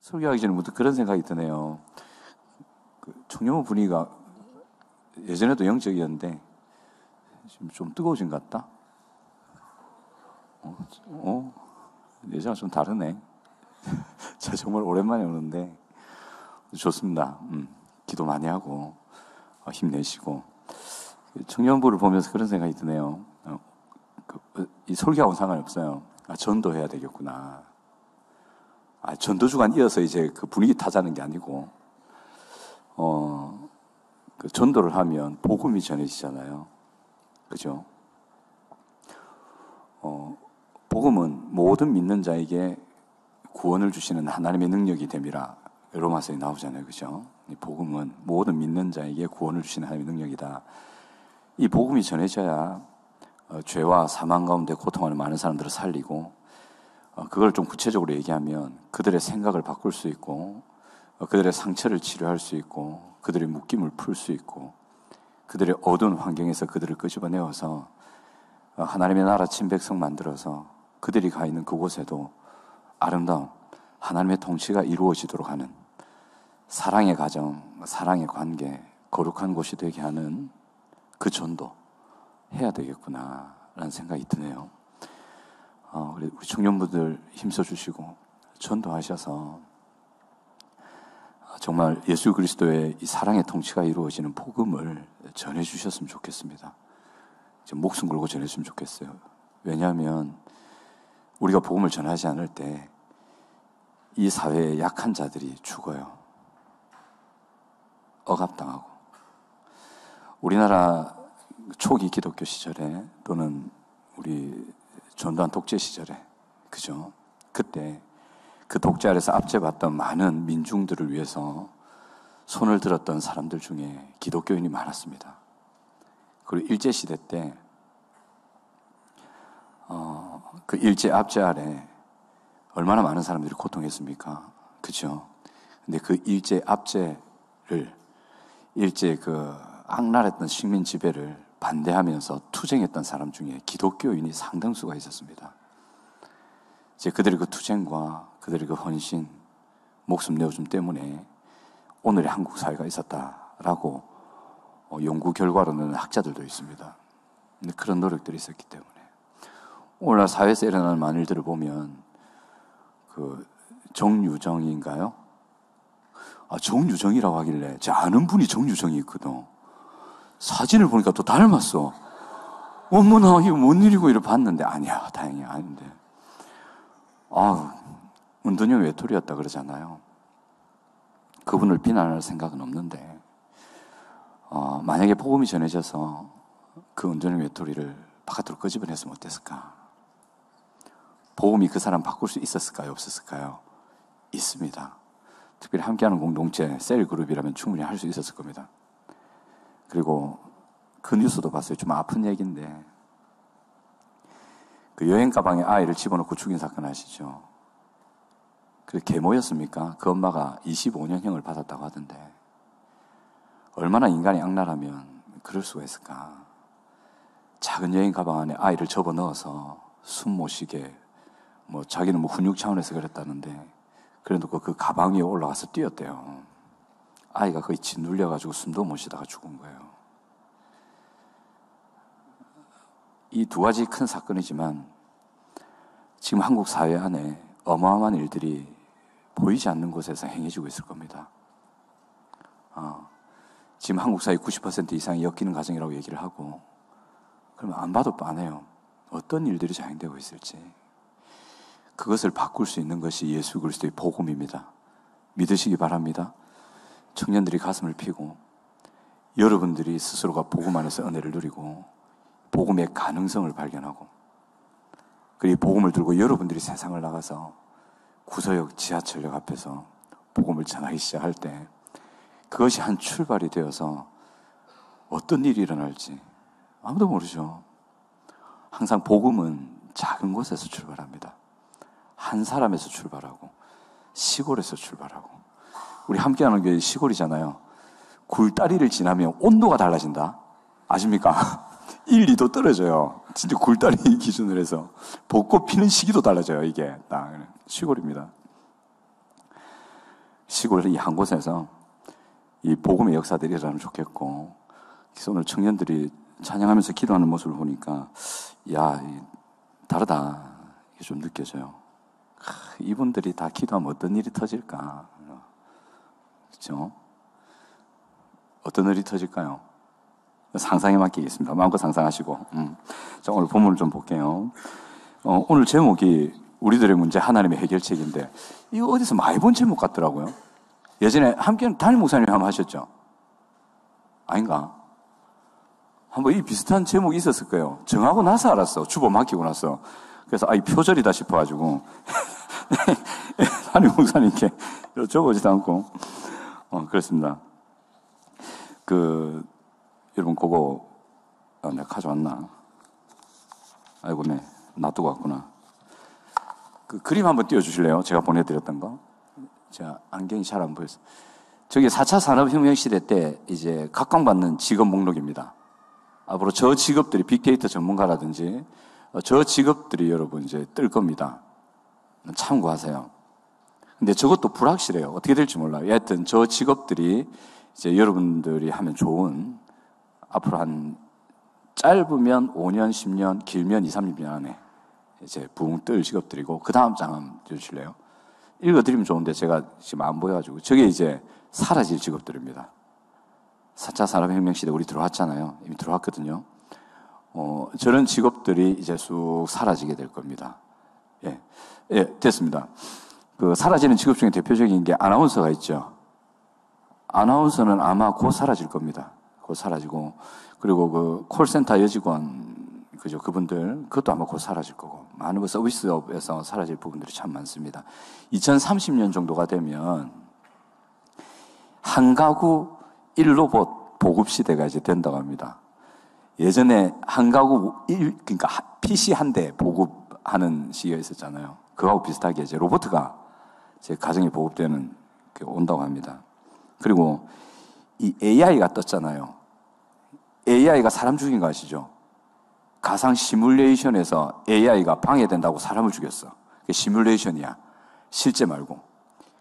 설교하기 전에 문득 그런 생각이 드네요. 청년부 분위기가 예전에도 영적이었는데 지금 좀 뜨거워진 것 같다. 예전과 좀 다르네. 저 정말 오랜만에 오는데 좋습니다. 기도 많이 하고 힘내시고. 청년부를 보면서 그런 생각이 드네요. 이 설교하고는 상관이 없어요. 전도해야 되겠구나. 전도주간 이어서 이제 그 분위기 타자는 게 아니고, 그 전도를 하면 복음이 전해지잖아요. 그죠? 복음은 모든 믿는 자에게 구원을 주시는 하나님의 능력이 됨이라 로마서에 나오잖아요. 그죠? 이 복음은 모든 믿는 자에게 구원을 주시는 하나님의 능력이다. 이 복음이 전해져야 죄와 사망 가운데 고통하는 많은 사람들을 살리고, 그걸 좀 구체적으로 얘기하면 그들의 생각을 바꿀 수 있고, 그들의 상처를 치료할 수 있고, 그들의 묶임을 풀 수 있고, 그들의 어두운 환경에서 그들을 끄집어내어서 하나님의 나라 친백성 만들어서 그들이 가 있는 그곳에도 아름다운 하나님의 통치가 이루어지도록 하는 사랑의 가정, 사랑의 관계, 거룩한 곳이 되게 하는 그 전도 해야 되겠구나 라는 생각이 드네요. 우리 청년분들 힘써주시고 전도하셔서 정말 예수 그리스도의 이 사랑의 통치가 이루어지는 복음을 전해주셨으면 좋겠습니다. 목숨 걸고 전해주시면 좋겠어요. 왜냐하면 우리가 복음을 전하지 않을 때 이 사회의 약한 자들이 죽어요. 억압당하고. 우리나라 초기 기독교 시절에 또는 우리 전두환 독재 시절에, 그죠? 그때 그 독재 아래서 압제받던 많은 민중들을 위해서 손을 들었던 사람들 중에 기독교인이 많았습니다. 그리고 일제시대 때, 그 일제 압제 아래 얼마나 많은 사람들이 고통했습니까? 그죠? 근데 그 일제 압제를, 일제 그 악랄했던 식민 지배를 반대하면서 투쟁했던 사람 중에 기독교인이 상당수가 있었습니다. 이제 그들의 그 투쟁과 그들의 그 헌신, 목숨 내어줌 때문에 오늘의 한국 사회가 있었다라고 연구 결과로는 학자들도 있습니다. 근데 그런 노력들이 있었기 때문에 오늘날 사회에서 일어나는 많은 일들을 보면 그 정유정인가요? 정유정이라고 하길래 제 아는 분이 정유정이 있거든. 사진을 보니까 또 닮았어. 어머나 이거 뭔 일이고 이래 봤는데 아니야, 다행히 아닌데. 은둔형 외톨이였다 그러잖아요. 그분을 비난할 생각은 없는데 만약에 복음이 전해져서 그 은둔형 외톨이를 바깥으로 끄집어냈으면 어땠을까? 복음이 그 사람 바꿀 수 있었을까요? 없었을까요? 있습니다. 특별히 함께하는 공동체, 셀그룹이라면 충분히 할 수 있었을 겁니다. 그리고 그 뉴스도 봤어요. 좀 아픈 얘기인데 그 여행 가방에 아이를 집어넣고 죽인 사건 아시죠? 그 계모였습니까? 그 엄마가 25년형을 받았다고 하던데 얼마나 인간이 악랄하면 그럴 수가 있을까? 작은 여행 가방 안에 아이를 접어넣어서 숨 못 쉬게 자기는 훈육 차원에서 그랬다는데 그래놓고 그 가방 위에 올라가서 뛰었대요. 아이가 거의 짓눌려가지고 숨도 못 쉬다가 죽은 거예요. 이 두 가지 큰 사건이지만 지금 한국 사회 안에 어마어마한 일들이 보이지 않는 곳에서 행해지고 있을 겁니다. 지금 한국 사회 90% 이상이 엮이는 가정이라고 얘기를 하고 그러면 안 봐도 뻔해요. 어떤 일들이 자행되고 있을지. 그것을 바꿀 수 있는 것이 예수 그리스도의 복음입니다. 믿으시기 바랍니다. 청년들이 가슴을 펴고 여러분들이 스스로가 복음 안에서 은혜를 누리고 복음의 가능성을 발견하고 그리고 복음을 들고 여러분들이 세상을 나가서 구서역, 지하철역 앞에서 복음을 전하기 시작할 때 그것이 한 출발이 되어서 어떤 일이 일어날지 아무도 모르죠. 항상 복음은 작은 곳에서 출발합니다. 한 사람에서 출발하고 시골에서 출발하고 우리 함께하는 게 시골이잖아요. 굴다리를 지나면 온도가 달라진다. 아십니까? 1, 2도 떨어져요. 진짜 굴다리 기준으로 해서 벚꽃 피는 시기도 달라져요. 이게 딱 시골입니다. 시골 이 한 곳에서 이 복음의 역사들이 일어나면 좋겠고, 그래서 오늘 청년들이 찬양하면서 기도하는 모습을 보니까, 야, 다르다. 이게 좀 느껴져요. 이분들이 다 기도하면 어떤 일이 터질까? 그렇죠? 어떤 일이 터질까요? 상상에 맡기겠습니다. 마음껏 상상하시고. 자, 오늘 본문을 좀 볼게요. 오늘 제목이 우리들의 문제 하나님의 해결책인데, 이거 어디서 많이 본 제목 같더라고요. 예전에 함께 담임 목사님이 한번 하셨죠? 아닌가? 한번 이 비슷한 제목이 있었을 거예요. 정하고 나서 알았어. 주보 맡기고 나서. 그래서 이 표절이다 싶어가지고 담임 목사님께 적어오지도 않고 그렇습니다. 여러분 그거 내가 가져왔나? 아이고 네 놔두고 왔구나. 그 그림 한번 띄워주실래요? 제가 보내드렸던 거. 제가 안경이 잘 안 보여서. 저게 4차 산업혁명 시대 때 이제 각광받는 직업 목록입니다. 앞으로 저 직업들이 빅데이터 전문가라든지 저 직업들이 여러분 이제 뜰 겁니다. 참고하세요. 근데 저것도 불확실해요. 어떻게 될지 몰라요. 여하튼 저 직업들이 이제 여러분들이 하면 좋은 앞으로 한 짧으면 5년, 10년, 길면 2, 3년 안에 이제 붕 뜰 직업들이고 그 다음 장 한번 주실래요? 읽어드리면 좋은데 제가 지금 안 보여가지고 저게 이제 사라질 직업들입니다. 4차 산업혁명 시대 우리 들어왔잖아요. 이미 들어왔거든요. 저런 직업들이 이제 쑥 사라지게 될 겁니다. 예, 됐습니다. 그 사라지는 직업 중에 대표적인 게 아나운서가 있죠. 아나운서는 아마 곧 사라질 겁니다. 곧 사라지고, 그리고 그 콜센터 여직원, 그죠? 그분들, 그것도 아마 곧 사라질 거고, 많은 그 서비스업에서 사라질 부분들이 참 많습니다. 2030년 정도가 되면, 한 가구 1로봇 보급 시대가 이제 된다고 합니다. 예전에 한 가구 그러니까 PC 한 대 보급하는 시기가 있었잖아요. 그거하고 비슷하게 이제 로봇가 제 가정에 보급되는 게 온다고 합니다. 그리고 이 AI가 떴잖아요. AI가 사람 죽인 거 아시죠? 가상 시뮬레이션에서 AI가 방해된다고 사람을 죽였어. 그게 시뮬레이션이야. 실제 말고.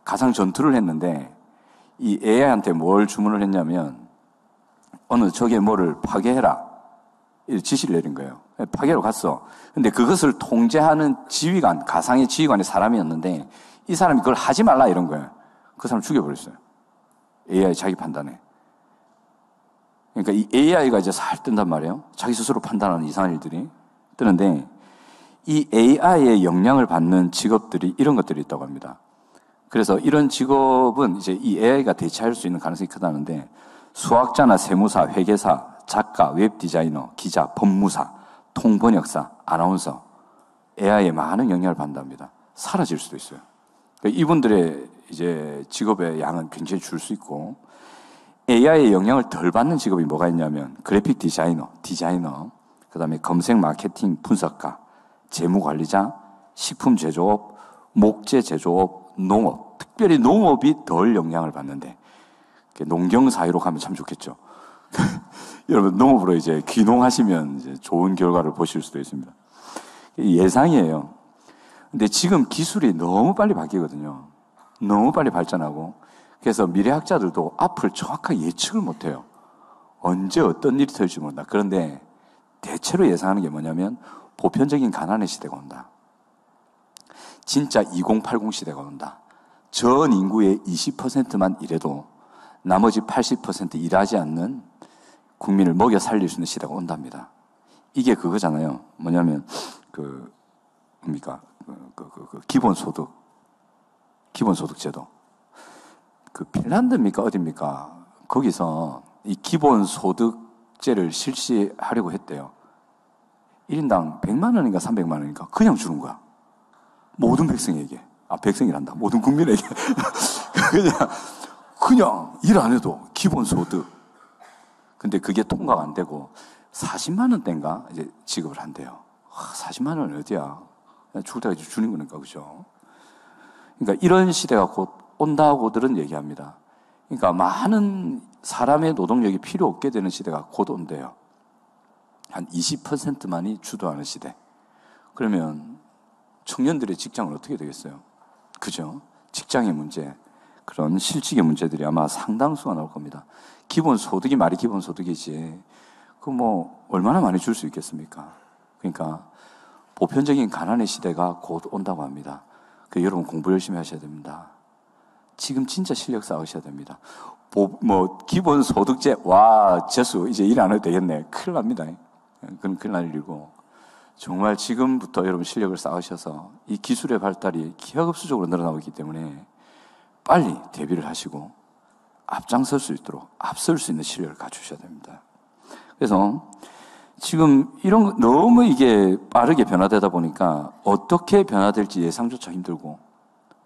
가상 전투를 했는데 이 AI한테 뭘 주문을 했냐면 어느 적의 뭐를 파괴해라. 이 지시를 내린 거예요. 파괴로 갔어. 근데 그것을 통제하는 지휘관, 가상의 지휘관이 사람이었는데 이 사람이 그걸 하지 말라 이런 거예요. 그 사람 죽여버렸어요. AI 자기 판단에. 그러니까 이 AI가 이제 살 뜬단 말이에요. 자기 스스로 판단하는 이상한 일들이 뜨는데 이 AI의 영향을 받는 직업들이 이런 것들이 있다고 합니다. 그래서 이런 직업은 이제 이 AI가 대체할 수 있는 가능성이 크다는데 수학자나 세무사, 회계사, 작가, 웹디자이너, 기자, 법무사, 통번역사, 아나운서 AI에 많은 영향을 받는답니다. 사라질 수도 있어요. 그러니까 이분들의 이제 직업의 양은 굉장히 줄 수 있고 AI의 영향을 덜 받는 직업이 뭐가 있냐면 그래픽 디자이너, 그 다음에 검색 마케팅 분석가, 재무관리자, 식품 제조업, 목재 제조업, 농업, 특별히 농업이 덜 영향을 받는데 농경사회로 가면 참 좋겠죠. 여러분 농업으로 이제 귀농하시면 이제 좋은 결과를 보실 수도 있습니다. 예상이에요. 근데 지금 기술이 너무 빨리 바뀌거든요. 너무 빨리 발전하고 그래서 미래학자들도 앞을 정확하게 예측을 못해요. 언제 어떤 일이 터질지 모른다. 그런데 대체로 예상하는 게 뭐냐면 보편적인 가난의 시대가 온다. 진짜 2080 시대가 온다. 전 인구의 20%만 일해도 나머지 80% 일하지 않는 국민을 먹여 살릴 수 있는 시대가 온답니다. 이게 그거잖아요. 뭐냐면 기본소득 제도. 그 핀란드입니까 어디입니까? 거기서 이 기본소득제를 실시하려고 했대요. 1인당 100만 원인가 300만 원인가 그냥 주는 거야. 모든 백성에게. 백성이란다. 모든 국민에게. 그냥 일 안 해도 기본소득. 근데 그게 통과가 안 되고 40만 원대인가 이제 지급을 한대요. 40만 원은 어디야? 그냥 죽을 때까지 주는 거니까, 그죠? 그러니까 이런 시대가 곧 온다고들은 얘기합니다. 그러니까 많은 사람의 노동력이 필요 없게 되는 시대가 곧 온대요. 한 20%만이 주도하는 시대. 그러면 청년들의 직장은 어떻게 되겠어요? 그죠? 직장의 문제. 그런 실직의 문제들이 아마 상당수가 나올 겁니다. 기본소득이 말이 기본소득이지 그 뭐 얼마나 많이 줄 수 있겠습니까? 그러니까 보편적인 가난의 시대가 곧 온다고 합니다. 여러분 공부 열심히 하셔야 됩니다. 지금 진짜 실력 쌓으셔야 됩니다. 기본소득제, 와, 재수, 이제 일 안 해도 되겠네. 큰일 납니다. 그건 큰일 날 일이고. 정말 지금부터 여러분 실력을 쌓으셔서 이 기술의 발달이 기하급수적으로 늘어나고 있기 때문에 빨리 대비를 하시고 앞장설 수 있도록 앞설 수 있는 실력을 갖추셔야 됩니다. 그래서 지금 이런 너무 이게 빠르게 변화되다 보니까 어떻게 변화될지 예상조차 힘들고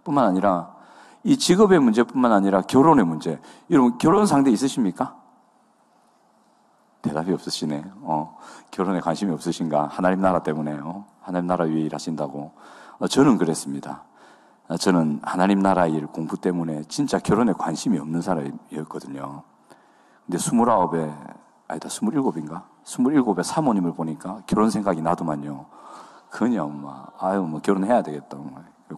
뿐만 아니라 이 직업의 문제뿐만 아니라 결혼의 문제. 여러분 결혼 상대 있으십니까? 대답이 없으시네. 결혼에 관심이 없으신가? 하나님 나라 때문에 하나님 나라 위해 일하신다고. 저는 그랬습니다. 저는 하나님 나라 일 공부 때문에 진짜 결혼에 관심이 없는 사람이었거든요. 근데 27인가? 27에 사모님을 보니까 결혼 생각이 나더만요. 그냥 결혼해야 되겠다.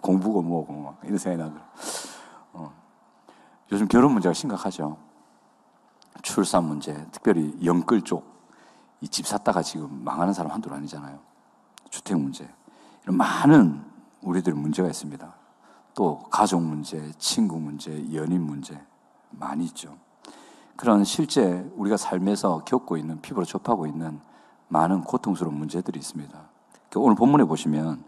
공부고 뭐고 이런 생각이 나더라고요. 요즘 결혼 문제가 심각하죠. 출산 문제, 특별히 영끌 쪽, 이 집 샀다가 지금 망하는 사람 한둘 아니잖아요. 주택 문제, 이런 많은 우리들 문제가 있습니다. 또 가족 문제, 친구 문제, 연인 문제 많이 있죠. 그런 실제 우리가 삶에서 겪고 있는, 피부로 접하고 있는 많은 고통스러운 문제들이 있습니다. 오늘 본문에 보시면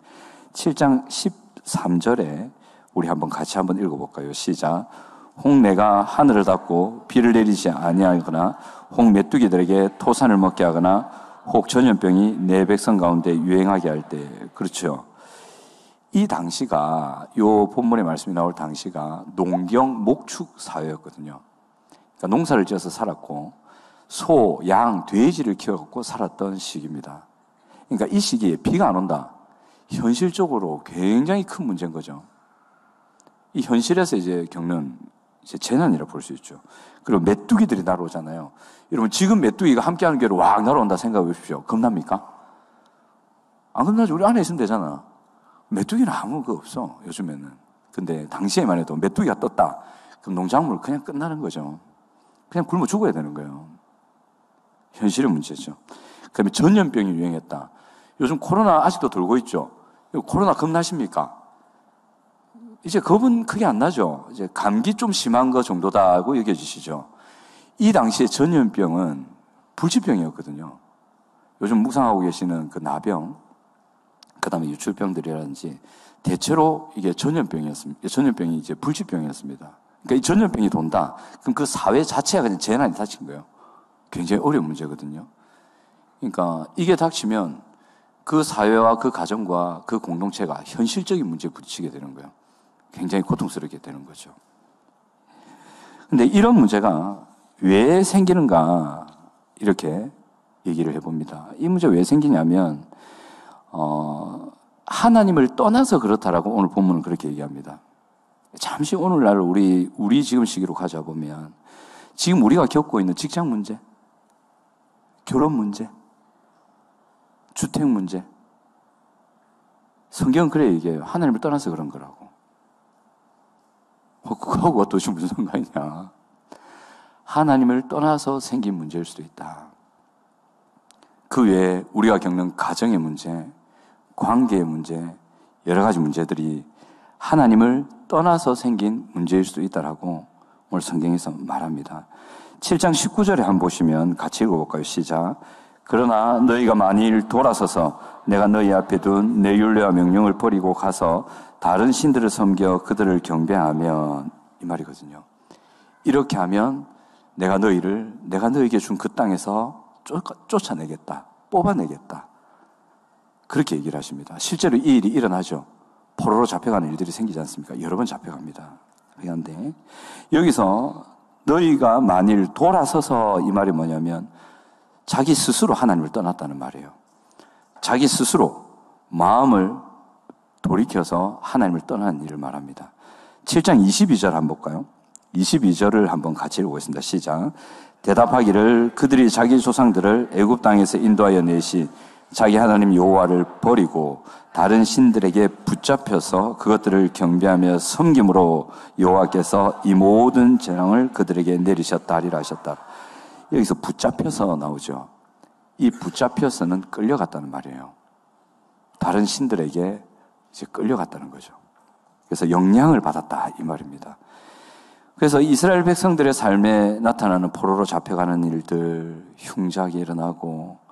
7장 13절에 우리 같이 한번 읽어볼까요? 시작. 혹 내가 하늘을 닫고 비를 내리지 아니하거나 혹 메뚜기들에게 토산을 먹게 하거나 혹 전염병이 내 백성 가운데 유행하게 할 때. 그렇죠. 이 당시가, 요 본문의 말씀이 나올 당시가 농경 목축 사회였거든요. 그러니까 농사를 지어서 살았고 소, 양, 돼지를 키워갖고 살았던 시기입니다. 그러니까 이 시기에 비가 안 온다. 현실적으로 굉장히 큰 문제인 거죠. 이 현실에서 이제 겪는 재난이라 볼 수 있죠. 그리고 메뚜기들이 날아오잖아요. 여러분 지금 메뚜기가 함께하는 게로 왁 날아온다 생각해 보십시오. 겁납니까? 안 겁나죠. 우리 안에 있으면 되잖아. 메뚜기는 아무 거 없어 요즘에는. 근데 당시에만 해도 메뚜기가 떴다. 그럼 농작물 그냥 끝나는 거죠. 그냥 굶어 죽어야 되는 거예요. 현실의 문제죠. 그다음에 전염병이 유행했다. 요즘 코로나 아직도 돌고 있죠. 코로나 겁나십니까? 이제 겁은 크게 안 나죠. 이제 감기 좀 심한 거 정도다고 여겨지시죠. 이 당시에 전염병은 불치병이었거든요. 요즘 묵상하고 계시는 그 나병, 그 다음에 유출병들이라든지 대체로 이게 전염병이었습니다. 전염병이 이제 불치병이었습니다. 그러니까 이 전염병이 돈다. 그럼 그 사회 자체가 그냥 재난이 닥친 거예요. 굉장히 어려운 문제거든요. 그러니까 이게 닥치면 그 사회와 그 가정과 그 공동체가 현실적인 문제에 부딪히게 되는 거예요. 굉장히 고통스럽게 되는 거죠. 근데 이런 문제가 왜 생기는가 이렇게 얘기를 해봅니다. 이 문제가 왜 생기냐면 하나님을 떠나서 그렇다라고 오늘 본문은 그렇게 얘기합니다. 잠시 오늘날 우리 지금 시기로 가져와 보면 지금 우리가 겪고 있는 직장 문제, 결혼 문제, 주택 문제, 성경은 그래 얘기해요. 하나님을 떠나서 그런 거라고. 그거하고 도대체 무슨 상관이냐. 하나님을 떠나서 생긴 문제일 수도 있다. 그 외에 우리가 겪는 가정의 문제, 관계의 문제, 여러 가지 문제들이 하나님을 떠나서 생긴 문제일 수도 있다라고 오늘 성경에서 말합니다. 7장 19절에 한번 보시면 같이 읽어볼까요? 시작. 그러나 너희가 만일 돌아서서 내가 너희 앞에 둔 내 율례와 명령을 버리고 가서 다른 신들을 섬겨 그들을 경배하면, 이 말이거든요. 이렇게 하면 내가 너에게 준 그 땅에서 쫓아내겠다, 뽑아내겠다. 그렇게 얘기를 하십니다. 실제로 이 일이 일어나죠. 포로로 잡혀가는 일들이 생기지 않습니까? 여러 번 잡혀갑니다. 그런데 여기서 너희가 만일 돌아서서, 이 말이 뭐냐면 자기 스스로 하나님을 떠났다는 말이에요. 자기 스스로 마음을 돌이켜서 하나님을 떠나는 일을 말합니다. 7장 22절 한번 볼까요? 22절을 한번 같이 읽어보겠습니다. 시작. 대답하기를 그들이 자기 조상들을 애굽 땅에서 인도하여 내시 자기 하나님 여호와를 버리고 다른 신들에게 붙잡혀서 그것들을 경배하며 섬김으로 여호와께서 이 모든 재앙을 그들에게 내리셨다 하리라 하셨다. 여기서 붙잡혀서 나오죠. 이 붙잡혀서는 끌려갔다는 말이에요. 다른 신들에게 이제 끌려갔다는 거죠. 그래서 영향을 받았다 이 말입니다. 그래서 이스라엘 백성들의 삶에 나타나는 포로로 잡혀가는 일들, 흉작이 일어나고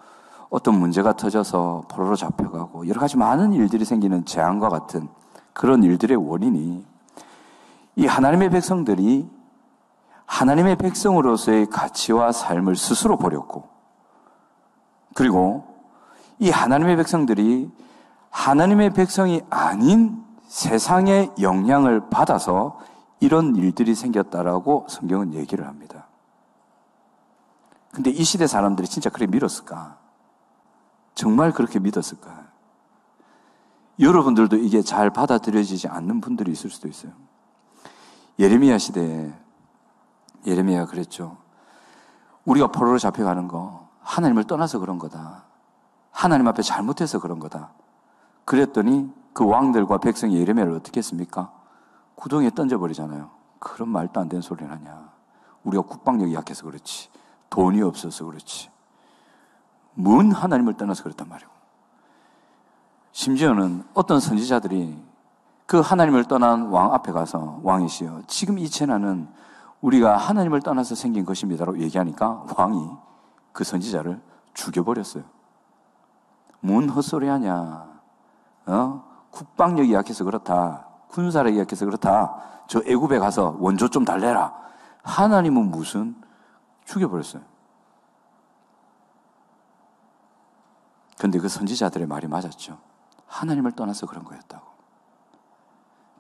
어떤 문제가 터져서 포로로 잡혀가고 여러 가지 많은 일들이 생기는 재앙과 같은 그런 일들의 원인이 이 하나님의 백성들이 하나님의 백성으로서의 가치와 삶을 스스로 버렸고, 그리고 이 하나님의 백성들이 하나님의 백성이 아닌 세상의 영향을 받아서 이런 일들이 생겼다라고 성경은 얘기를 합니다. 근데 이 시대 사람들이 진짜 그렇게 믿었을까? 정말 그렇게 믿었을까? 여러분들도 이게 잘 받아들여지지 않는 분들이 있을 수도 있어요. 예레미야 시대에 예레미야가 그랬죠. 우리가 포로로 잡혀가는 거 하나님을 떠나서 그런 거다. 하나님 앞에 잘못해서 그런 거다. 그랬더니 그 왕들과 백성이 예레미야를 어떻게 했습니까? 구덩이에 던져버리잖아요. 그런 말도 안 되는 소리를 하냐. 우리가 국방력이 약해서 그렇지. 돈이 없어서 그렇지. 뭔 하나님을 떠나서 그랬단 말이에요. 심지어는 어떤 선지자들이 그 하나님을 떠난 왕 앞에 가서 왕이시여, 지금 이 재난은 우리가 하나님을 떠나서 생긴 것입니다라고 얘기하니까 왕이 그 선지자를 죽여버렸어요. 뭔 헛소리 하냐. 국방력이 약해서 그렇다. 군사력이 약해서 그렇다. 저 애굽에 가서 원조 좀 달래라. 하나님은 무슨 죽여버렸어요. 그런데 그 선지자들의 말이 맞았죠. 하나님을 떠나서 그런 거였다고.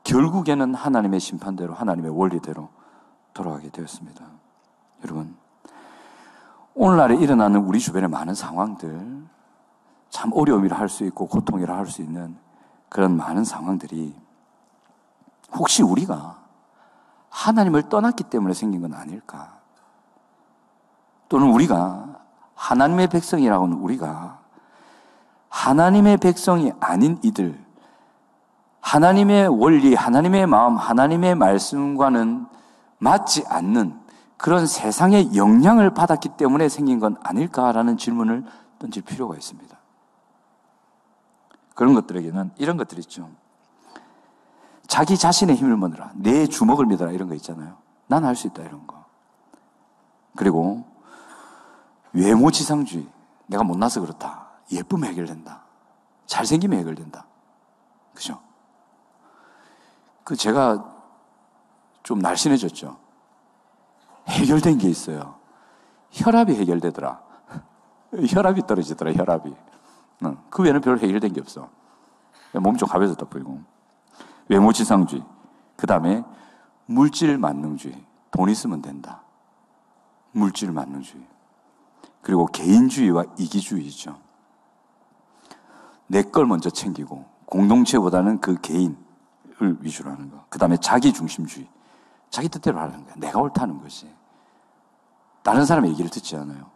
결국에는 하나님의 심판대로, 하나님의 원리대로 돌아가게 되었습니다. 여러분, 오늘날에 일어나는 우리 주변의 많은 상황들, 참 어려움이라 할 수 있고 고통이라 할 수 있는 그런 많은 상황들이 혹시 우리가 하나님을 떠났기 때문에 생긴 건 아닐까? 또는 우리가 하나님의 백성이라고는 우리가 하나님의 백성이 아닌 이들, 하나님의 원리, 하나님의 마음, 하나님의 말씀과는 맞지 않는 그런 세상의 영향을 받았기 때문에 생긴 건 아닐까라는 질문을 던질 필요가 있습니다. 그런 것들에게는 이런 것들이 있죠. 자기 자신의 힘을 믿어라. 내 주먹을 믿어라. 이런 거 있잖아요. 난 할 수 있다. 이런 거. 그리고 외모지상주의. 내가 못나서 그렇다. 예쁘면 해결된다. 잘생기면 해결된다. 그죠? 제가 좀 날씬해졌죠. 해결된 게 있어요. 혈압이 해결되더라. 혈압이 떨어지더라, 혈압이. 그 외에는 별로 해결된 게 없어. 몸 좀 가벼워졌다 보이고. 외모지상주의. 그 다음에 물질 만능주의. 돈 있으면 된다. 물질 만능주의. 그리고 개인주의와 이기주의죠. 내 걸 먼저 챙기고 공동체보다는 그 개인을 위주로 하는 거. 그 다음에 자기중심주의. 자기 뜻대로 하는 거야. 내가 옳다는 것이. 다른 사람의 얘기를 듣지 않아요.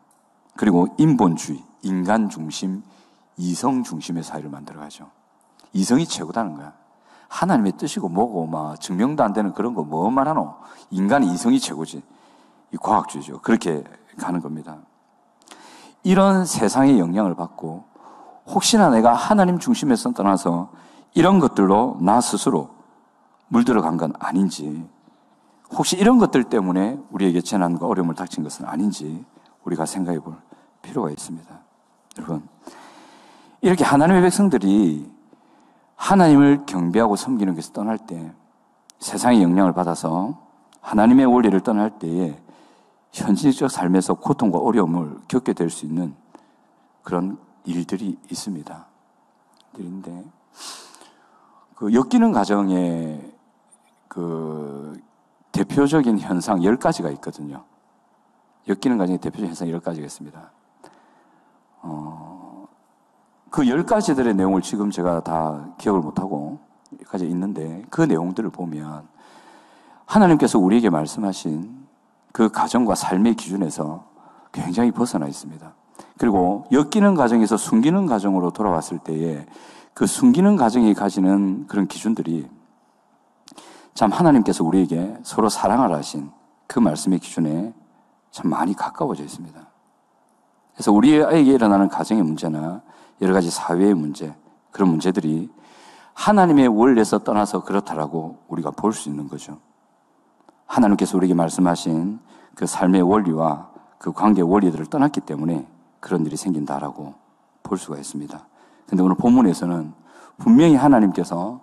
그리고 인본주의, 인간중심, 이성중심의 사회를 만들어가죠. 이성이 최고다는 거야. 하나님의 뜻이고 뭐고 막 증명도 안 되는 그런 거 뭐 말하노. 인간의 이성이 최고지. 이 과학주의죠. 그렇게 가는 겁니다. 이런 세상의 영향을 받고 혹시나 내가 하나님 중심에서 떠나서 이런 것들로 나 스스로 물들어간 건 아닌지, 혹시 이런 것들 때문에 우리에게 재난과 어려움을 닥친 것은 아닌지 우리가 생각해 볼 필요가 있습니다. 여러분, 이렇게 하나님의 백성들이 하나님을 경배하고 섬기는 것에서 떠날 때, 세상의 영향을 받아서 하나님의 원리를 떠날 때에 현실적 삶에서 고통과 어려움을 겪게 될 수 있는 그런 일들이 있습니다. 일인데, 엮이는 가정에 대표적인 현상 10가지가 있거든요. 엮이는 가정의 대표적인 현상 10가지가 있습니다. 그 10가지들의 내용을 지금 제가 다 기억을 못하고 여기까지 있는데, 그 내용들을 보면 하나님께서 우리에게 말씀하신 그 가정과 삶의 기준에서 굉장히 벗어나 있습니다. 그리고 엮이는 과정에서 숨기는 과정으로 돌아왔을 때에 그 숨기는 과정이 가지는 그런 기준들이 참 하나님께서 우리에게 서로 사랑하라 하신 그 말씀의 기준에 참 많이 가까워져 있습니다. 그래서 우리에게 일어나는 가정의 문제나 여러 가지 사회의 문제, 그런 문제들이 하나님의 원리에서 떠나서 그렇다라고 우리가 볼 수 있는 거죠. 하나님께서 우리에게 말씀하신 그 삶의 원리와 그 관계의 원리들을 떠났기 때문에 그런 일이 생긴다라고 볼 수가 있습니다. 그런데 오늘 본문에서는 분명히 하나님께서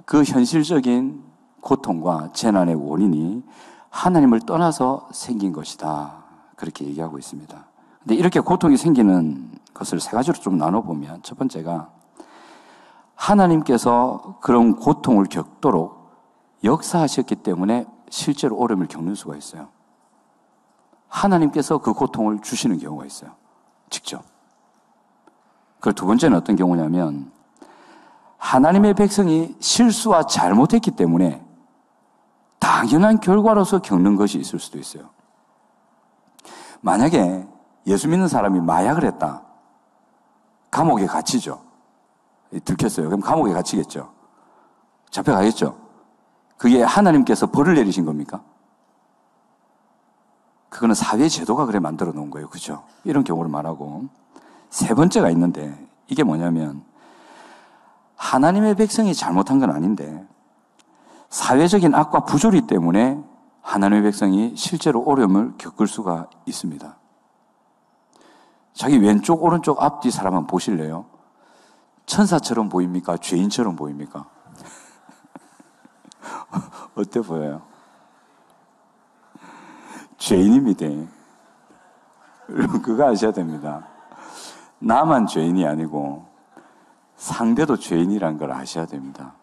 그 현실적인 고통과 재난의 원인이 하나님을 떠나서 생긴 것이다. 그렇게 얘기하고 있습니다. 근데 이렇게 고통이 생기는 것을 세 가지로 좀 나눠보면 첫 번째가 하나님께서 그런 고통을 겪도록 역사하셨기 때문에 실제로 어려움을 겪는 수가 있어요. 하나님께서 그 고통을 주시는 경우가 있어요. 직접. 그리고 두 번째는 어떤 경우냐면 하나님의 백성이 실수와 잘못했기 때문에 당연한 결과로서 겪는 것이 있을 수도 있어요. 만약에 예수 믿는 사람이 마약을 했다. 감옥에 갇히죠. 들켰어요. 그럼 감옥에 갇히겠죠. 잡혀가겠죠. 그게 하나님께서 벌을 내리신 겁니까? 그거는 사회 제도가 그래 만들어 놓은 거예요. 그죠? 이런 경우를 말하고 세 번째가 있는데 이게 뭐냐면 하나님의 백성이 잘못한 건 아닌데 사회적인 악과 부조리 때문에 하나님의 백성이 실제로 어려움을 겪을 수가 있습니다. 자기 왼쪽 오른쪽 앞뒤 사람 한번 보실래요? 천사처럼 보입니까? 죄인처럼 보입니까? 어때 보여요? 죄인입니다. 여러분 그거 아셔야 됩니다. 나만 죄인이 아니고 상대도 죄인이라는 걸 아셔야 됩니다.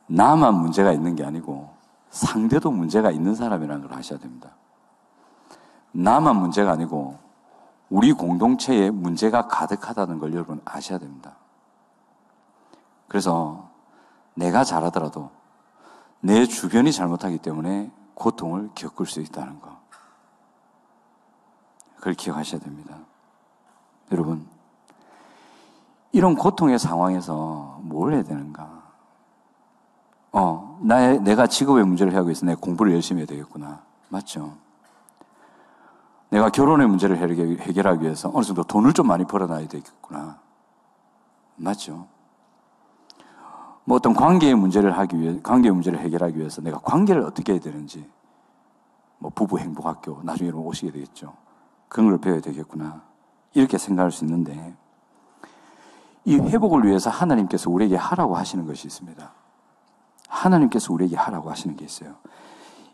나만 문제가 있는 게 아니고 상대도 문제가 있는 사람이라는 걸 아셔야 됩니다. 나만 문제가 아니고 우리 공동체에 문제가 가득하다는 걸 여러분 아셔야 됩니다. 그래서 내가 잘하더라도 내 주변이 잘못하기 때문에 고통을 겪을 수 있다는 거. 그걸 기억하셔야 됩니다. 여러분, 이런 고통의 상황에서 뭘 해야 되는가? 내가 직업의 문제를 해하고 있어. 내가 공부를 열심히 해야 되겠구나. 맞죠? 내가 결혼의 문제를 해결하기 위해서 어느 정도 돈을 좀 많이 벌어놔야 되겠구나. 맞죠? 뭐 어떤 관계의 문제를 해결하기 위해서 내가 관계를 어떻게 해야 되는지, 뭐 부부 행복학교, 나중에 여러분 오시게 되겠죠. 그런 걸 배워야 되겠구나. 이렇게 생각할 수 있는데, 이 회복을 위해서 하나님께서 우리에게 하라고 하시는 것이 있습니다. 하나님께서 우리에게 하라고 하시는 게 있어요.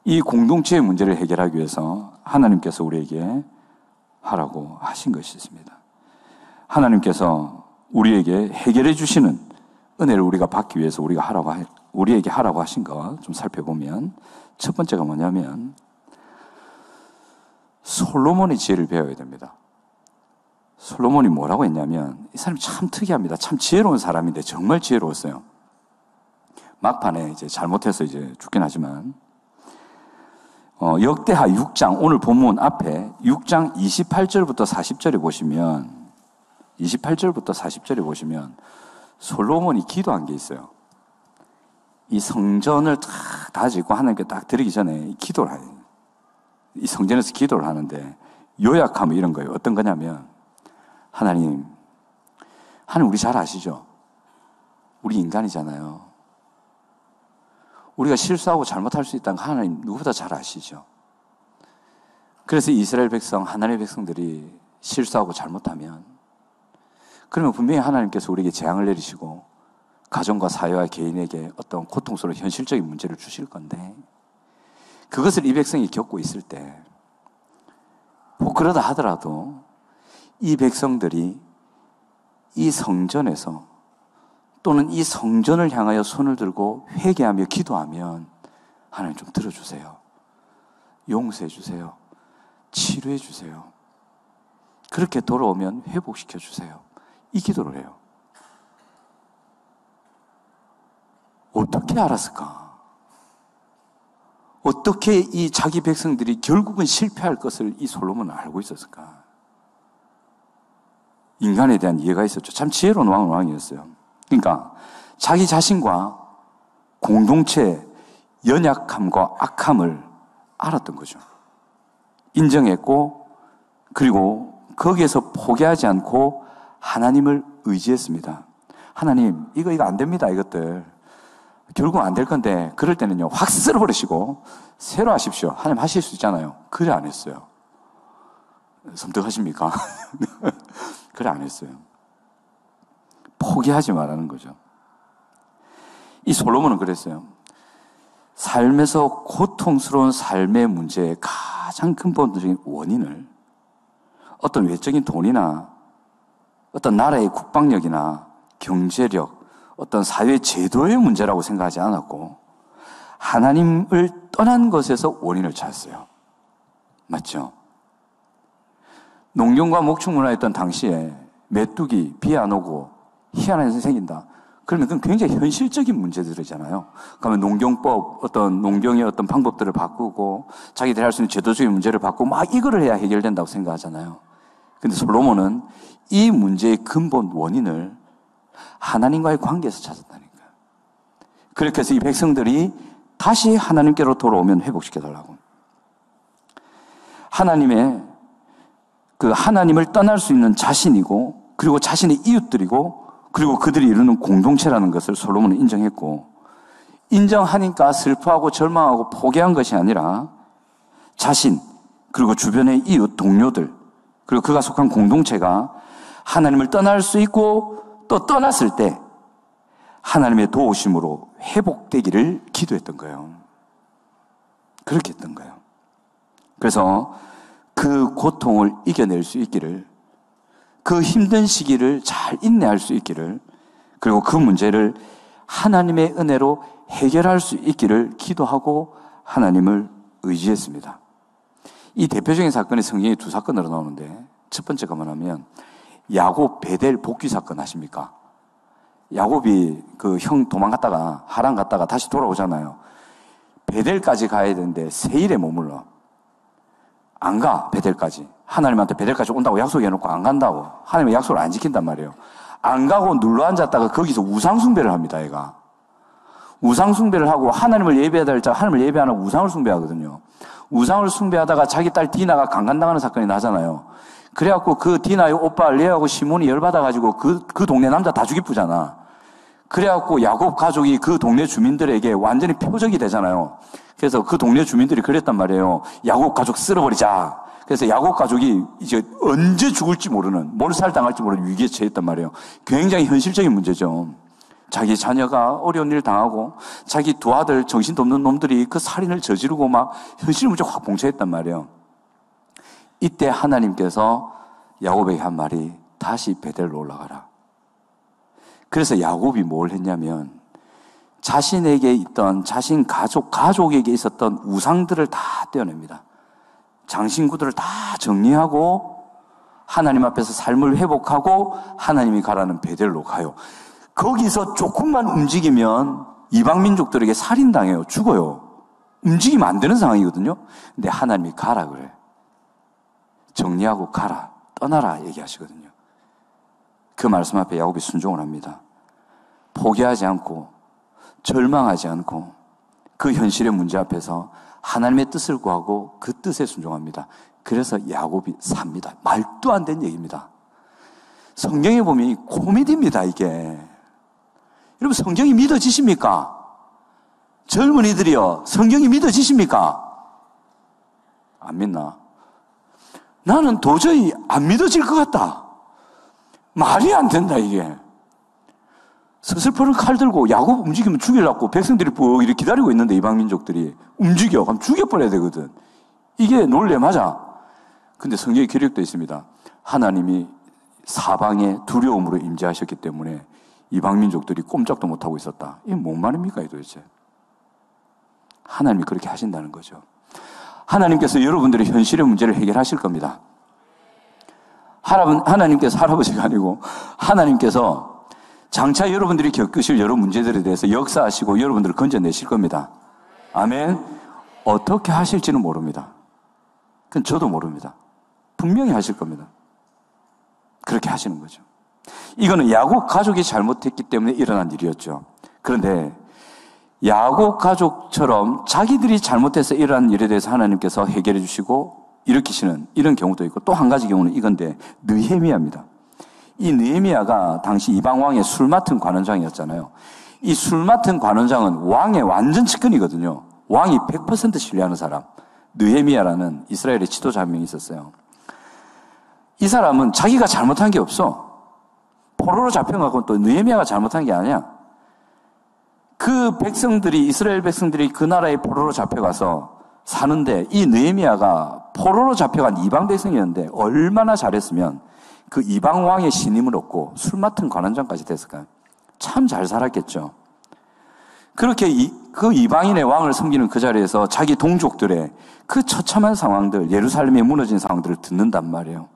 이 공동체의 문제를 해결하기 위해서 하나님께서 우리에게 하라고 하신 것이 있습니다. 하나님께서 우리에게 해결해 주시는 은혜를 우리가 받기 위해서 우리에게 하라고 하신 것 좀 살펴보면 첫 번째가 뭐냐면 솔로몬의 지혜를 배워야 됩니다. 솔로몬이 뭐라고 했냐면 이 사람이 참 특이합니다. 참 지혜로운 사람인데 정말 지혜로웠어요. 막판에 이제 잘못해서 이제 죽긴 하지만 역대하 6장 오늘 본문 앞에 6장 28절부터 40절에 보시면 28절부터 40절에 보시면 솔로몬이 기도한 게 있어요. 이 성전을 딱 다지고 하나님께 딱 드리기 전에 기도를 해요. 이 성전에서 기도를 하는데 요약하면 이런 거예요. 어떤 거냐면 하나님 우리 잘 아시죠? 우리 인간이잖아요. 우리가 실수하고 잘못할 수 있다는 거 하나님 누구보다 잘 아시죠? 그래서 이스라엘 백성, 하나님의 백성들이 실수하고 잘못하면 그러면 분명히 하나님께서 우리에게 재앙을 내리시고 가정과 사회와 개인에게 어떤 고통스러운 현실적인 문제를 주실 건데 그것을 이 백성이 겪고 있을 때 뭐 그러다 하더라도 이 백성들이 이 성전에서 또는 이 성전을 향하여 손을 들고 회개하며 기도하면 하나님 좀 들어주세요. 용서해 주세요. 치료해 주세요. 그렇게 돌아오면 회복시켜 주세요. 이 기도를 해요. 어떻게 알았을까? 어떻게 이 자기 백성들이 결국은 실패할 것을 이 솔로몬은 알고 있었을까? 인간에 대한 이해가 있었죠. 참 지혜로운 왕이었어요. 그러니까 자기 자신과 공동체의 연약함과 악함을 알았던 거죠. 인정했고, 그리고 거기에서 포기하지 않고 하나님을 의지했습니다. 하나님, 이거 안 됩니다, 이것들. 결국 안 될 건데, 그럴 때는요, 확 쓸어버리시고, 새로 하십시오. 하나님 하실 수 있잖아요. 그래 안 했어요. 섬뜩하십니까? 그래 안 했어요. 포기하지 말라는 거죠. 이 솔로몬은 그랬어요. 삶에서 고통스러운 삶의 문제의 가장 근본적인 원인을 어떤 외적인 돈이나 어떤 나라의 국방력이나 경제력, 어떤 사회 제도의 문제라고 생각하지 않았고 하나님을 떠난 것에서 원인을 찾았어요. 맞죠? 농경과 목축 문화였던 당시에 메뚜기, 비 안 오고 희한한 일이 생긴다. 그러면 그건 굉장히 현실적인 문제들이잖아요. 그러면 농경법, 어떤 농경의 어떤 방법들을 바꾸고 자기들이 할 수 있는 제도적인 문제를 바꾸고 막 이거를 해야 해결된다고 생각하잖아요. 근데 솔로몬은 이 문제의 근본 원인을 하나님과의 관계에서 찾았다니까. 그렇게 해서 이 백성들이 다시 하나님께로 돌아오면 회복시켜달라고. 하나님을 떠날 수 있는 자신이고, 그리고 자신의 이웃들이고, 그리고 그들이 이루는 공동체라는 것을 솔로몬은 인정했고, 인정하니까 슬퍼하고 절망하고 포기한 것이 아니라 자신, 그리고 주변의 이웃, 동료들, 그리고 그가 속한 공동체가 하나님을 떠날 수 있고 또 떠났을 때 하나님의 도우심으로 회복되기를 기도했던 거예요. 그렇게 했던 거예요. 그래서 그 고통을 이겨낼 수 있기를, 그 힘든 시기를 잘 인내할 수 있기를, 그리고 그 문제를 하나님의 은혜로 해결할 수 있기를 기도하고 하나님을 의지했습니다. 이 대표적인 사건이 성경에 두 사건으로 나오는데, 첫 번째가 뭐냐면 야곱 베델 복귀 사건 아십니까? 야곱이 그 형 도망갔다가 하란 갔다가 다시 돌아오잖아요. 베델까지 가야 되는데 3일에 머물러. 안 가, 베델까지. 하나님한테 베델까지 온다고 약속해놓고 안 간다고. 하나님의 약속을 안 지킨단 말이에요. 안 가고 눌러앉았다가 거기서 우상숭배를 합니다, 얘가. 우상숭배를 하고 하나님을 예배해야 될 자, 하나님을 예배 안 하고 우상을 숭배하거든요. 우상을 숭배하다가 자기 딸 디나가 강간당하는 사건이 나잖아요. 그래갖고 그 디나의 오빠 레아하고 시몬이 열받아가지고 그 동네 남자 다 죽이쁘잖아. 그래갖고 야곱 가족이 그 동네 주민들에게 완전히 표적이 되잖아요. 그래서 그 동네 주민들이 그랬단 말이에요. 야곱 가족 쓸어버리자. 그래서 야곱 가족이 이제 언제 죽을지 모르는, 몰살당할지 모르는 위기에 처했단 말이에요. 굉장히 현실적인 문제죠. 자기 자녀가 어려운 일 당하고 자기 두 아들 정신도 없는 놈들이 그 살인을 저지르고 막 현실 문제 확 봉쇄했단 말이에요. 이때 하나님께서 야곱에게 한 말이 다시 베델로 올라가라. 그래서 야곱이 뭘 했냐면 자신에게 있던 자신 가족에게 있었던 우상들을 다 떼어냅니다. 장신구들을 다 정리하고 하나님 앞에서 삶을 회복하고 하나님이 가라는 베델로 가요. 거기서 조금만 움직이면 이방 민족들에게 살인당해요. 죽어요. 움직이면 안 되는 상황이거든요. 근데 하나님이 가라 그래. 정리하고 가라. 떠나라 얘기하시거든요. 그 말씀 앞에 야곱이 순종을 합니다. 포기하지 않고 절망하지 않고 그 현실의 문제 앞에서 하나님의 뜻을 구하고 그 뜻에 순종합니다. 그래서 야곱이 삽니다. 말도 안 되는 얘기입니다. 성경에 보면 코미디입니다, 이게. 여러분, 성경이 믿어지십니까? 젊은이들이요, 성경이 믿어지십니까? 안 믿나? 나는 도저히 안 믿어질 것 같다. 말이 안 된다, 이게. 서슬퍼런 칼 들고 야곱 움직이면 죽이려고 백성들이 뭐 이렇게 기다리고 있는데 이방 민족들이 움직여. 그럼 죽여버려야 되거든. 이게 논리 맞아. 근데 성경에 기록되어 있습니다. 하나님이 사방에 두려움으로 임재하셨기 때문에 이방 민족들이 꼼짝도 못하고 있었다. 이게 뭔 말입니까, 이 도대체? 하나님이 그렇게 하신다는 거죠. 하나님께서 여러분들의 현실의 문제를 해결하실 겁니다. 하나님께서 할아버지가 아니고 하나님께서 장차 여러분들이 겪으실 여러 문제들에 대해서 역사하시고 여러분들을 건져내실 겁니다. 아멘. 어떻게 하실지는 모릅니다. 그건 저도 모릅니다. 분명히 하실 겁니다. 그렇게 하시는 거죠. 이거는 야곱 가족이 잘못했기 때문에 일어난 일이었죠. 그런데 야곱 가족처럼 자기들이 잘못해서 일어난 일에 대해서 하나님께서 해결해 주시고 일으키시는 이런 경우도 있고, 또 한 가지 경우는 이건데, 느헤미야입니다. 이 느헤미야가 당시 이방 왕의 술 맡은 관원장이었잖아요. 이 술 맡은 관원장은 왕의 완전 측근이거든요. 왕이 100% 신뢰하는 사람, 느헤미야라는 이스라엘의 지도자 한 명이 있었어요. 이 사람은 자기가 잘못한 게 없어. 포로로 잡혀가고 또 느헤미야가 잘못한 게 아니야. 그 백성들이, 이스라엘 백성들이 그 나라에 포로로 잡혀가서 사는데, 이 느헤미야가 포로로 잡혀간 이방 백성이었는데 얼마나 잘했으면 그 이방 왕의 신임을 얻고 술 맡은 관원장까지 됐을까요? 참 잘 살았겠죠. 그렇게 그 이방인의 왕을 섬기는 그 자리에서 자기 동족들의 그 처참한 상황들, 예루살렘이 무너진 상황들을 듣는단 말이에요.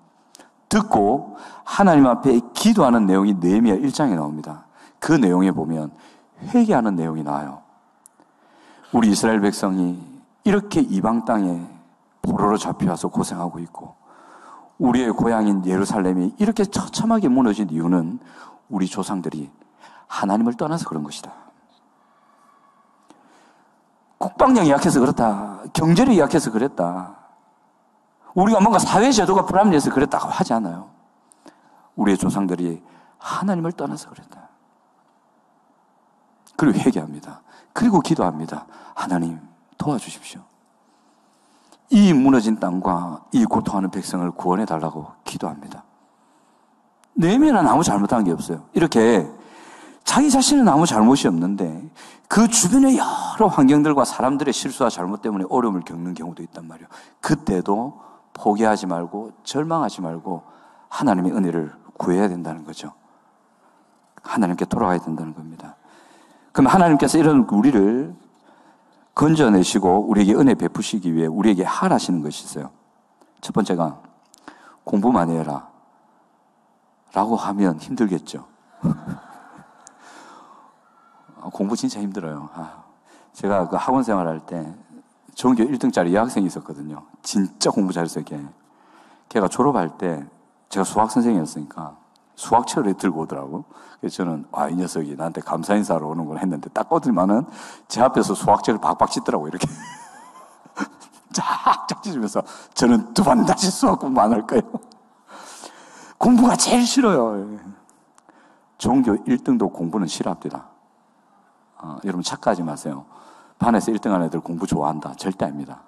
듣고 하나님 앞에 기도하는 내용이 느헤미야 1장에 나옵니다. 그 내용에 보면 회개하는 내용이 나와요. 우리 이스라엘 백성이 이렇게 이방 땅에 포로로 잡혀와서 고생하고 있고, 우리의 고향인 예루살렘이 이렇게 처참하게 무너진 이유는 우리 조상들이 하나님을 떠나서 그런 것이다. 국방력이 약해서 그렇다. 경제력이 약해서 그랬다. 우리가 뭔가 사회제도가 불합리해서 그랬다고 하지 않아요. 우리의 조상들이 하나님을 떠나서 그랬다. 그리고 회개합니다. 그리고 기도합니다. 하나님 도와주십시오. 이 무너진 땅과 이 고통하는 백성을 구원해 달라고 기도합니다. 느헤미야는 아무 잘못한 게 없어요. 이렇게 자기 자신은 아무 잘못이 없는데 그 주변의 여러 환경들과 사람들의 실수와 잘못 때문에 어려움을 겪는 경우도 있단 말이에요. 그때도 포기하지 말고 절망하지 말고 하나님의 은혜를 구해야 된다는 거죠. 하나님께 돌아가야 된다는 겁니다. 그럼 하나님께서 이런 우리를 건져내시고 우리에게 은혜 베푸시기 위해 우리에게 하라시는 것이 있어요. 첫 번째가 공부 많이 해라 라고 하면 힘들겠죠. 공부 진짜 힘들어요. 제가 그 학원 생활할 때 전교 1등짜리 여학생이 있었거든요. 진짜 공부 잘했어요, 걔가 졸업할 때 제가 수학 선생님이었으니까 수학책을 들고 오더라고. 그래서 저는 이 녀석이 나한테 감사 인사를 오는구나 했는데 딱 오더니만은 제 앞에서 수학책을 박박 찢더라고, 이렇게. 쫙쫙 찢으면서 저는 두 번 다시 수학 공부 안 할 거예요. 공부가 제일 싫어요. 전교 1등도 공부는 싫어합니다. 여러분 착각하지 마세요. 반에서 1등한 애들 공부 좋아한다. 절대 아닙니다.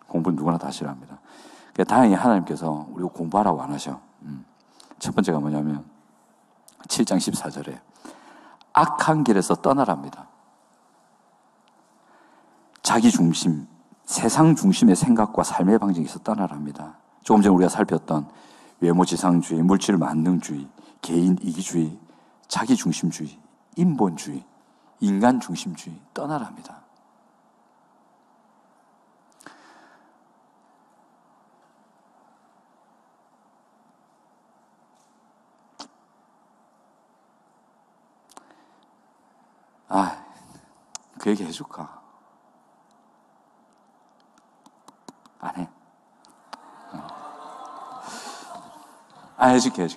공부는 누구나 다 싫어합니다. 그러니까 다행히 하나님께서 우리가 공부하라고 안 하셔. 첫 번째가 뭐냐면 7장 14절에 악한 길에서 떠나랍니다. 자기 중심, 세상 중심의 생각과 삶의 방식에서 떠나랍니다. 조금 전에 우리가 살폈던 외모지상주의, 물질 만능주의, 개인 이기주의, 자기 중심주의, 인본주의, 인간 중심주의 떠나랍니다. 그 얘기 해줄까? 안 해. 해줄게.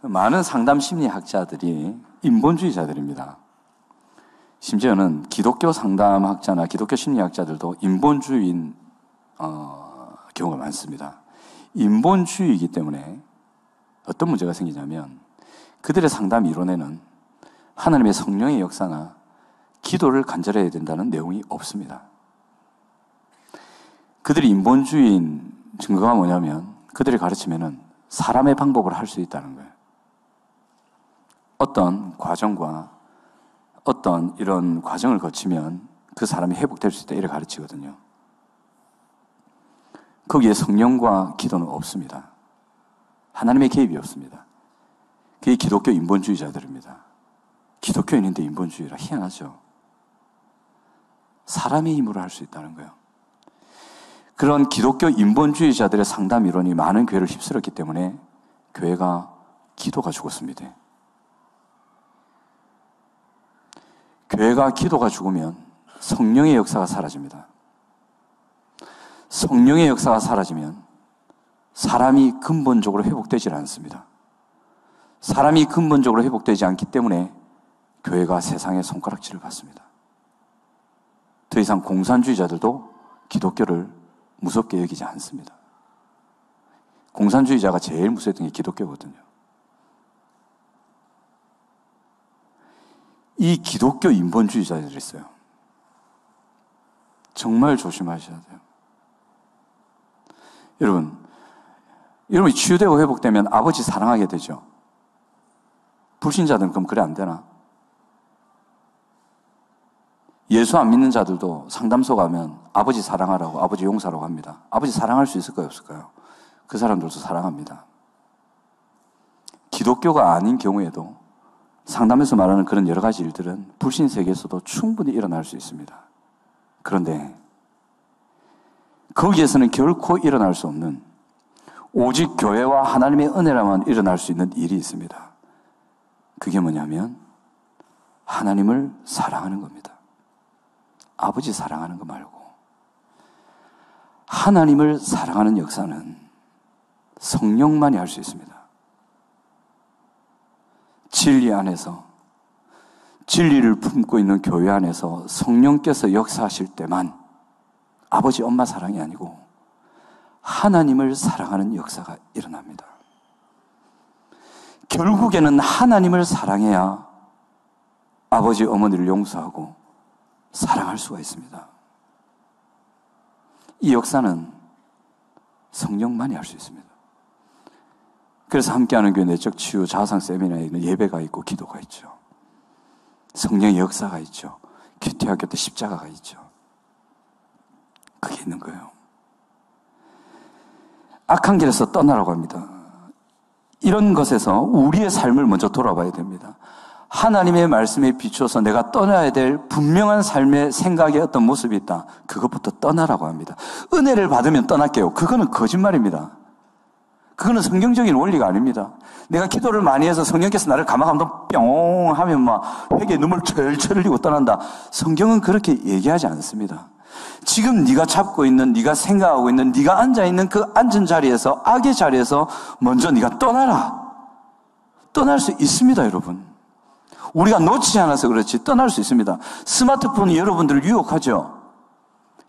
많은 상담 심리학자들이 인본주의자들입니다. 심지어는 기독교 상담학자나 기독교 심리학자들도 인본주의인 경우가 많습니다. 인본주의이기 때문에 어떤 문제가 생기냐면 그들의 상담 이론에는 하나님의 성령의 역사나 기도를 간절해야 된다는 내용이 없습니다. 그들이 인본주의인 증거가 뭐냐면 그들이 가르치면은 사람의 방법으로 할 수 있다는 거예요. 어떤 과정과 어떤 이런 과정을 거치면 그 사람이 회복될 수 있다, 이렇게 가르치거든요. 거기에 성령과 기도는 없습니다. 하나님의 개입이 없습니다. 그게 기독교 인본주의자들입니다. 기독교인인데 인본주의라 희한하죠. 사람의 힘으로 할 수 있다는 거예요. 그런 기독교 인본주의자들의 상담 이론이 많은 교회를 휩쓸었기 때문에 교회가 기도가 죽었습니다. 교회가 기도가 죽으면 성령의 역사가 사라집니다. 성령의 역사가 사라지면 사람이 근본적으로 회복되지 않습니다. 사람이 근본적으로 회복되지 않기 때문에 교회가 세상의 손가락질을 받습니다. 더 이상 공산주의자들도 기독교를 무섭게 여기지 않습니다. 공산주의자가 제일 무서웠던 게 기독교거든요. 이 기독교 인본주의자들이 있어요. 정말 조심하셔야 돼요. 여러분이 치유되고 회복되면 아버지 사랑하게 되죠. 불신자들은 그럼 그래 안 되나? 예수 안 믿는 자들도 상담소 가면 아버지 사랑하라고, 아버지 용서라고 합니다. 아버지 사랑할 수 있을까요, 없을까요? 그 사람들도 사랑합니다. 기독교가 아닌 경우에도 상담에서 말하는 그런 여러 가지 일들은 불신 세계에서도 충분히 일어날 수 있습니다. 그런데 거기에서는 결코 일어날 수 없는, 오직 교회와 하나님의 은혜라만 일어날 수 있는 일이 있습니다. 그게 뭐냐면 하나님을 사랑하는 겁니다. 아버지 사랑하는 거 말고 하나님을 사랑하는 역사는 성령만이 할 수 있습니다. 진리 안에서, 진리를 품고 있는 교회 안에서 성령께서 역사하실 때만 아버지, 엄마 사랑이 아니고 하나님을 사랑하는 역사가 일어납니다. 결국에는 하나님을 사랑해야 아버지, 어머니를 용서하고 사랑할 수가 있습니다. 이 역사는 성령만이 할 수 있습니다. 그래서 함께하는 교회 내적 치유 자아상 세미나에는 예배가 있고 기도가 있죠. 성령의 역사가 있죠. 큐티학교 때 십자가가 있죠. 그게 있는 거예요. 악한 길에서 떠나라고 합니다. 이런 것에서 우리의 삶을 먼저 돌아봐야 됩니다. 하나님의 말씀에 비추어서 내가 떠나야 될 분명한 삶의 생각의 어떤 모습이 있다. 그것부터 떠나라고 합니다. 은혜를 받으면 떠날게요. 그거는 거짓말입니다. 그거는 성경적인 원리가 아닙니다. 내가 기도를 많이 해서 성령께서 나를 감화감동 뿅 하면 막 회개에 눈물 철철 흘리고 떠난다. 성경은 그렇게 얘기하지 않습니다. 지금 네가 잡고 있는, 네가 생각하고 있는, 네가 앉아있는 그 앉은 자리에서, 악의 자리에서 먼저 네가 떠나라. 떠날 수 있습니다, 여러분. 우리가 놓치지 않아서 그렇지 떠날 수 있습니다. 스마트폰이 여러분들을 유혹하죠.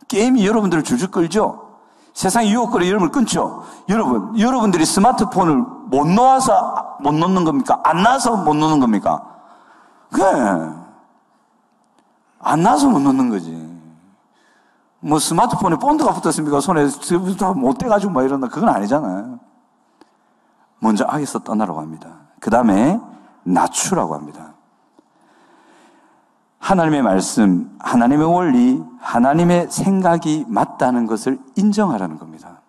게임이 여러분들을 줄줄 끌죠. 세상의 유혹거리 여러분을 끊죠. 여러분들이 스마트폰을 못 놓아서 못 놓는 겁니까? 안 놔서 못 놓는 겁니까? 그래. 안 놔서 못 놓는 거지. 뭐 스마트폰에 본드가 붙었습니까? 손에 못 떼가지고 막 이런다. 그건 아니잖아요. 먼저 악에서 떠나라고 합니다. 그 다음에 낮추라고 합니다. 하나님의 말씀, 하나님의 원리, 하나님의 생각이 맞다는 것을 인정하라는 겁니다.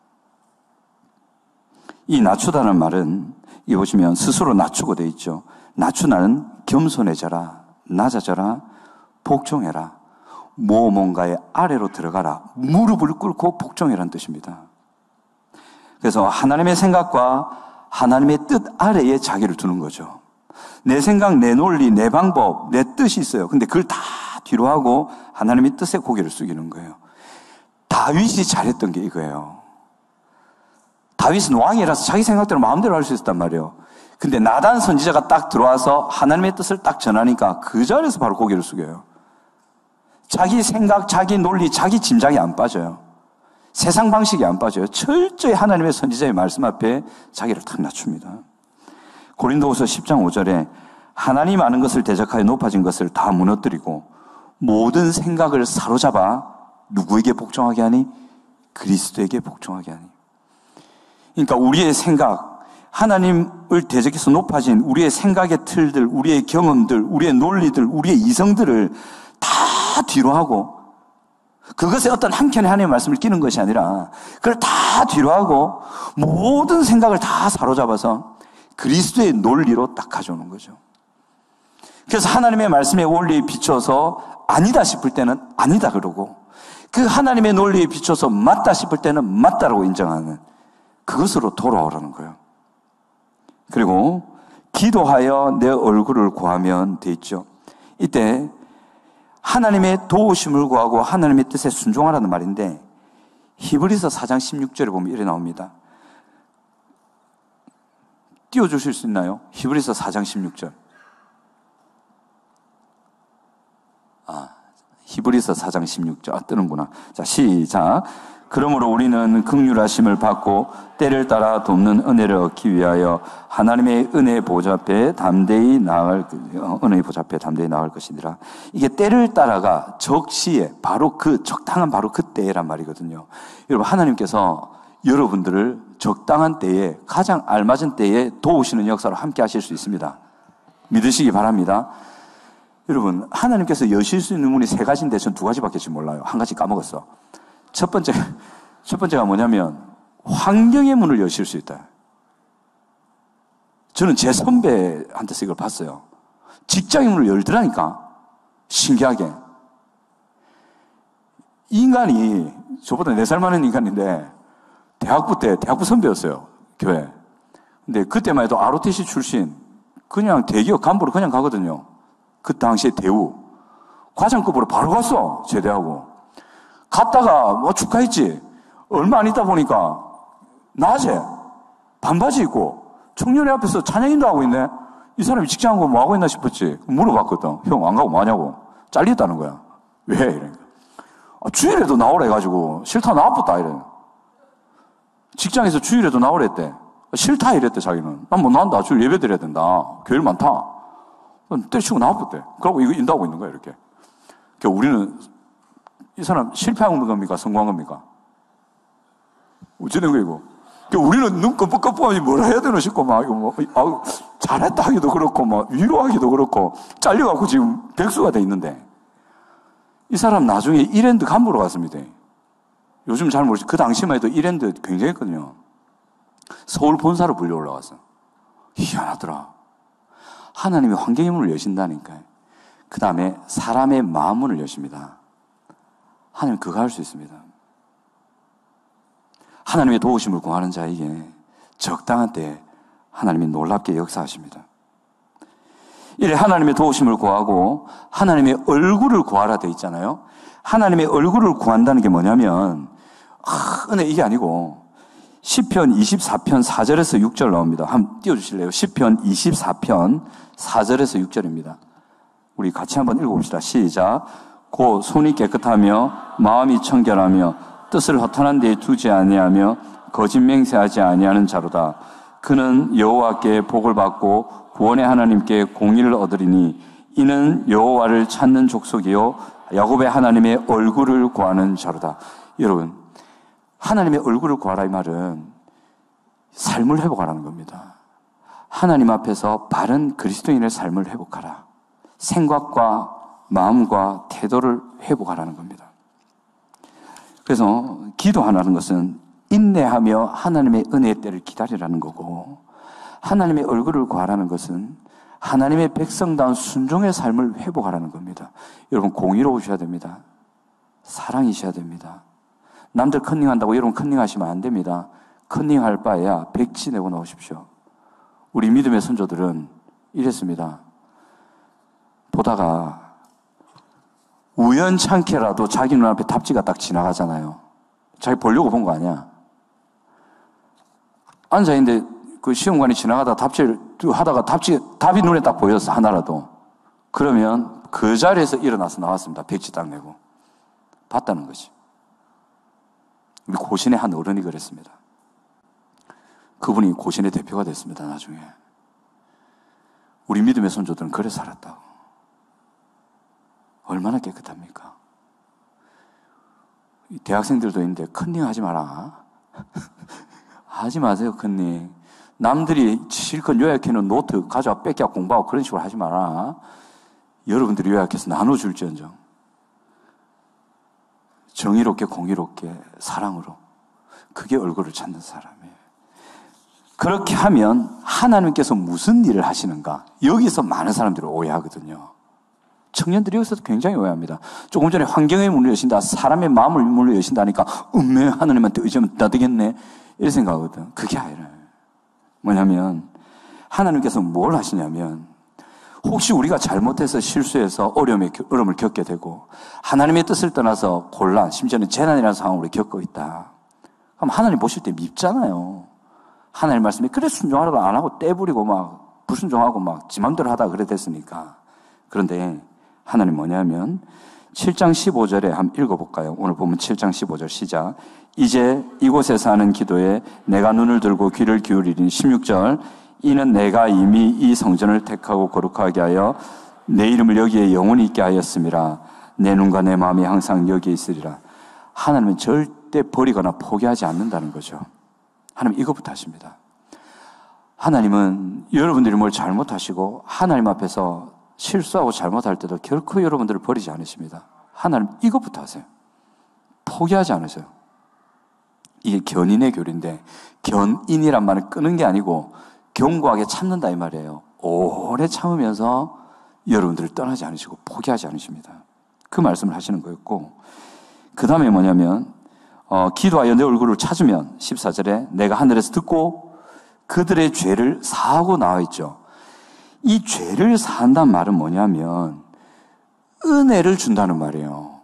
이 낮추다는 말은 이 보시면 스스로 낮추고 되어 있죠. 낮추다는 겸손해져라, 낮아져라, 복종해라, 뭔가의 아래로 들어가라, 무릎을 꿇고 복종해라는 뜻입니다. 그래서 하나님의 생각과 하나님의 뜻 아래에 자기를 두는 거죠. 내 생각, 내 논리, 내 방법, 내 뜻이 있어요. 근데 그걸 다 뒤로 하고 하나님의 뜻에 고개를 숙이는 거예요. 다윗이 잘했던 게 이거예요. 다윗은 왕이라서 자기 생각대로 마음대로 할 수 있었단 말이에요. 근데 나단 선지자가 딱 들어와서 하나님의 뜻을 딱 전하니까 그 자리에서 바로 고개를 숙여요. 자기 생각, 자기 논리, 자기 짐작이 안 빠져요. 세상 방식이 안 빠져요. 철저히 하나님의 선지자의 말씀 앞에 자기를 탁 낮춥니다. 고린도후서 10장 5절에 하나님 아는 것을 대적하여 높아진 것을 다 무너뜨리고 모든 생각을 사로잡아 누구에게 복종하게 하니? 그리스도에게 복종하게 하니. 그러니까 우리의 생각, 하나님을 대적해서 높아진 우리의 생각의 틀들, 우리의 경험들, 우리의 논리들, 우리의 이성들을 다 뒤로 하고 그것에 어떤 한켠에 하나님의 말씀을 끼는 것이 아니라 그걸 다 뒤로 하고 모든 생각을 다 사로잡아서 그리스도의 논리로 딱 가져오는 거죠. 그래서 하나님의 말씀의 원리에 비춰서 아니다 싶을 때는 아니다 그러고 그 하나님의 논리에 비춰서 맞다 싶을 때는 맞다라고 인정하는 그것으로 돌아오라는 거예요. 그리고 기도하여 내 얼굴을 구하면 돼 있죠. 이때 하나님의 도우심을 구하고 하나님의 뜻에 순종하라는 말인데, 히브리서 4장 16절에 보면 이래 나옵니다. 띄워주실 수 있나요? 히브리서 4장 16절. 히브리서 4장 16절. 뜨는구나. 자, 시작. 그러므로 우리는 긍휼하심을 받고 때를 따라 돕는 은혜를 얻기 위하여 하나님의 은혜 보좌 앞에 담대히 나아갈 것이니라. 이게 때를 따라가 적시에 바로 그 적당한 바로 그 때란 말이거든요. 여러분, 하나님께서 여러분들을 적당한 때에 가장 알맞은 때에 도우시는 역사로 함께 하실 수 있습니다. 믿으시기 바랍니다. 여러분, 하나님께서 여실 수 있는 문이 세 가지인데 전 두 가지밖에 지금 몰라요. 한 가지 까먹었어. 첫 번째가 뭐냐면 환경의 문을 여실 수 있다. 저는 제 선배한테서 이걸 봤어요. 직장의 문을 열더라니까. 신기하게. 이 인간이 저보다 4살 많은 인간인데 대학부 선배였어요. 교회. 근데 그때만 해도 ROTC 출신, 그냥 대기업 간부로 그냥 가거든요. 그 당시에 대우. 과장급으로 바로 갔어. 제대하고. 갔다가 뭐 축하했지. 얼마 안 있다 보니까 낮에 반바지 입고 청년회 앞에서 찬양 인도하고 있네. 이 사람이 직장 뭐 하고 있나 싶었지. 물어봤거든. 형 안 가고 뭐하냐고. 잘렸다는 거야. 왜? 이러니까. 주일에도 나오라 해가지고 싫다 나왔다 이래. 직장에서 주일에도 나오랬대. 싫다 이랬대 자기는. 난 뭐 나온다. 주일 예배 드려야 된다. 교일 많다. 때려치고 나왔대. 그러고 이거 인도하고 있는 거야 이렇게. 그러니까 우리는 이 사람 실패한 겁니까? 성공한 겁니까? 어찌된 거야, 이거? 그러니까 우리는 눈 끔뻑끔뻑하니 뭐라 해야 되나 싶고, 막, 이거 뭐, 잘했다 하기도 그렇고, 막, 위로하기도 그렇고, 잘려갖고 지금 백수가 돼 있는데, 이 사람 나중에 이랜드 간부로 갔습니다. 요즘 잘 모르지. 그 당시만 해도 이랜드 굉장히 했거든요. 서울 본사로 불려 올라갔어. 희한하더라. 하나님이 환경의 문을 여신다니까요. 그 다음에 사람의 마음 문을 여십니다. 하나님 그거 할 수 있습니다. 하나님의 도우심을 구하는 자에게 적당한 때에 하나님이 놀랍게 역사하십니다. 이래 하나님의 도우심을 구하고 하나님의 얼굴을 구하라 돼 있잖아요. 하나님의 얼굴을 구한다는 게 뭐냐면 은혜 이게 아니고 시편 24편 4절에서 6절 나옵니다. 한번 띄워주실래요? 시편 24편 4절에서 6절입니다. 우리 같이 한번 읽어봅시다. 시작. 고 손이 깨끗하며 마음이 청결하며 뜻을 허탄한 데에 두지 아니하며 거짓 맹세하지 아니하는 자로다. 그는 여호와께 복을 받고 구원의 하나님께 공의를 얻으리니 이는 여호와를 찾는 족속이요 야곱의 하나님의 얼굴을 구하는 자로다. 여러분, 하나님의 얼굴을 구하라 이 말은 삶을 회복하라는 겁니다. 하나님 앞에서 바른 그리스도인의 삶을 회복하라. 생각과 마음과 태도를 회복하라는 겁니다. 그래서 기도하라는 것은 인내하며 하나님의 은혜의 때를 기다리라는 거고, 하나님의 얼굴을 구하라는 것은 하나님의 백성다운 순종의 삶을 회복하라는 겁니다. 여러분, 공의로우셔야 됩니다. 사랑이셔야 됩니다. 남들 컨닝한다고 여러분 컨닝하시면 안 됩니다. 컨닝할 바에야 백지 내고 나오십시오. 우리 믿음의 선조들은 이랬습니다. 보다가 우연찮게라도 자기 눈앞에 답지가 딱 지나가잖아요. 자기 보려고 본 거 아니야. 앉아있는데 그 시험관이 지나가다가 답지를 하다가 답이 눈에 딱 보였어, 하나라도. 그러면 그 자리에서 일어나서 나왔습니다. 백지 딱 내고. 봤다는 거지. 우리 고신의 한 어른이 그랬습니다. 그분이 고신의 대표가 됐습니다, 나중에. 우리 믿음의 선조들은 그래 살았다고. 얼마나 깨끗합니까? 대학생들도 있는데 컨닝 하지 마라. 하지 마세요, 컨닝. 남들이 실컷 요약해놓은 노트 가져와 뺏겨 공부하고 그런 식으로 하지 마라. 여러분들이 요약해서 나눠줄지언정. 정의롭게 공의롭게 사랑으로. 그게 얼굴을 찾는 사람이에요. 그렇게 하면 하나님께서 무슨 일을 하시는가? 여기서 많은 사람들이 오해하거든요. 청년들이 여기서도 굉장히 오해합니다. 조금 전에 환경의 문을 여신다, 사람의 마음을 문을 여신다니까 하나님한테 의지하면 나 되겠네 이렇게 생각하거든. 그게 아니라 뭐냐면 하나님께서 뭘 하시냐면 혹시 우리가 잘못해서 실수해서 어려움을 겪게 되고 하나님의 뜻을 떠나서 곤란, 심지어는 재난이라는 상황을 겪고 있다. 그럼 하나님 보실 때 밉잖아요. 하나님 말씀에 그래 순종하라고 안 하고 떼부리고 막 불순종하고 막 지 맘대로 하다가 그래 됐으니까. 그런데 하나님 뭐냐면 7장 15절에 한번 읽어볼까요? 오늘 보면 7장 15절 시작. 이제 이곳에서 하는 기도에 내가 눈을 들고 귀를 기울이니 16절. 이는 내가 이미 이 성전을 택하고 거룩하게 하여 내 이름을 여기에 영원히 있게 하였음이라. 내 눈과 내 마음이 항상 여기에 있으리라. 하나님은 절대 버리거나 포기하지 않는다는 거죠. 하나님 이것부터 하십니다. 하나님은 여러분들이 뭘 잘못하시고 하나님 앞에서 실수하고 잘못할 때도 결코 여러분들을 버리지 않으십니다. 하나님 이것부터 하세요. 포기하지 않으세요. 이게 견인의 교리인데 견인이란 말은 끄는 게 아니고 견고하게 참는다 이 말이에요. 오래 참으면서 여러분들을 떠나지 않으시고 포기하지 않으십니다. 그 말씀을 하시는 거였고, 그 다음에 뭐냐면 기도하여 내 얼굴을 찾으면 14절에 내가 하늘에서 듣고 그들의 죄를 사하고 나와 있죠. 이 죄를 사한다는 말은 뭐냐면 은혜를 준다는 말이에요.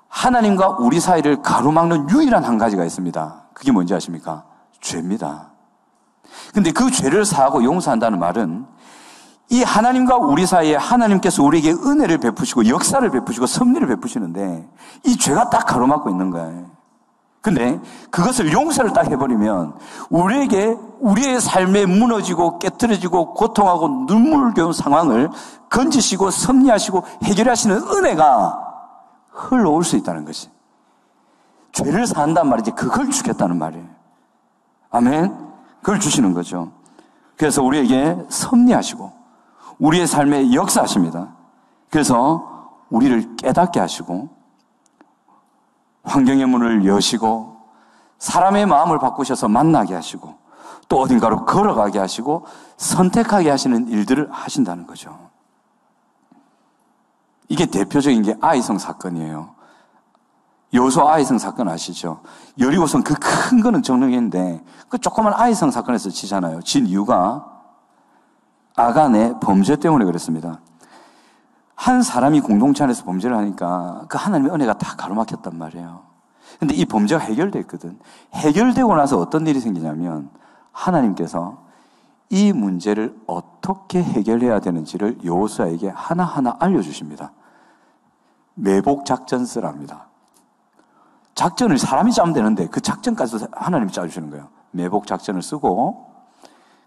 하나님과 우리 사이를 가로막는 유일한 한 가지가 있습니다. 그게 뭔지 아십니까? 죄입니다. 근데 그 죄를 사하고 용서한다는 말은 이 하나님과 우리 사이에 하나님께서 우리에게 은혜를 베푸시고 역사를 베푸시고 섭리를 베푸시는데 이 죄가 딱 가로막고 있는 거예요. 근데 그것을 용서를 딱 해버리면 우리에게 우리의 삶에 무너지고 깨트려지고 고통하고 눈물겨운 상황을 건지시고 섭리하시고 해결하시는 은혜가 흘러올 수 있다는 것이. 죄를 사한단 말이지 그걸 주겠다는 말이에요. 아멘. 그걸 주시는 거죠. 그래서 우리에게 섭리하시고 우리의 삶에 역사하십니다. 그래서 우리를 깨닫게 하시고 환경의 문을 여시고 사람의 마음을 바꾸셔서 만나게 하시고 또 어딘가로 걸어가게 하시고 선택하게 하시는 일들을 하신다는 거죠. 이게 대표적인 게 아이성 사건이에요. 여호수아 아이성 사건 아시죠? 여리고성 그 큰 거는 정령인데 그 조그만 아이성 사건에서 지잖아요. 진 이유가 아간의 범죄 때문에 그랬습니다. 한 사람이 공동체 안에서 범죄를 하니까 그 하나님의 은혜가 다 가로막혔단 말이에요. 근데 이 범죄가 해결됐거든. 해결되고 나서 어떤 일이 생기냐면 하나님께서 이 문제를 어떻게 해결해야 되는지를 여호수아에게 하나하나 알려주십니다. 매복 작전 쓰랍니다. 작전을 사람이 짜면 되는데 그 작전까지도 하나님이 짜주시는 거예요. 매복 작전을 쓰고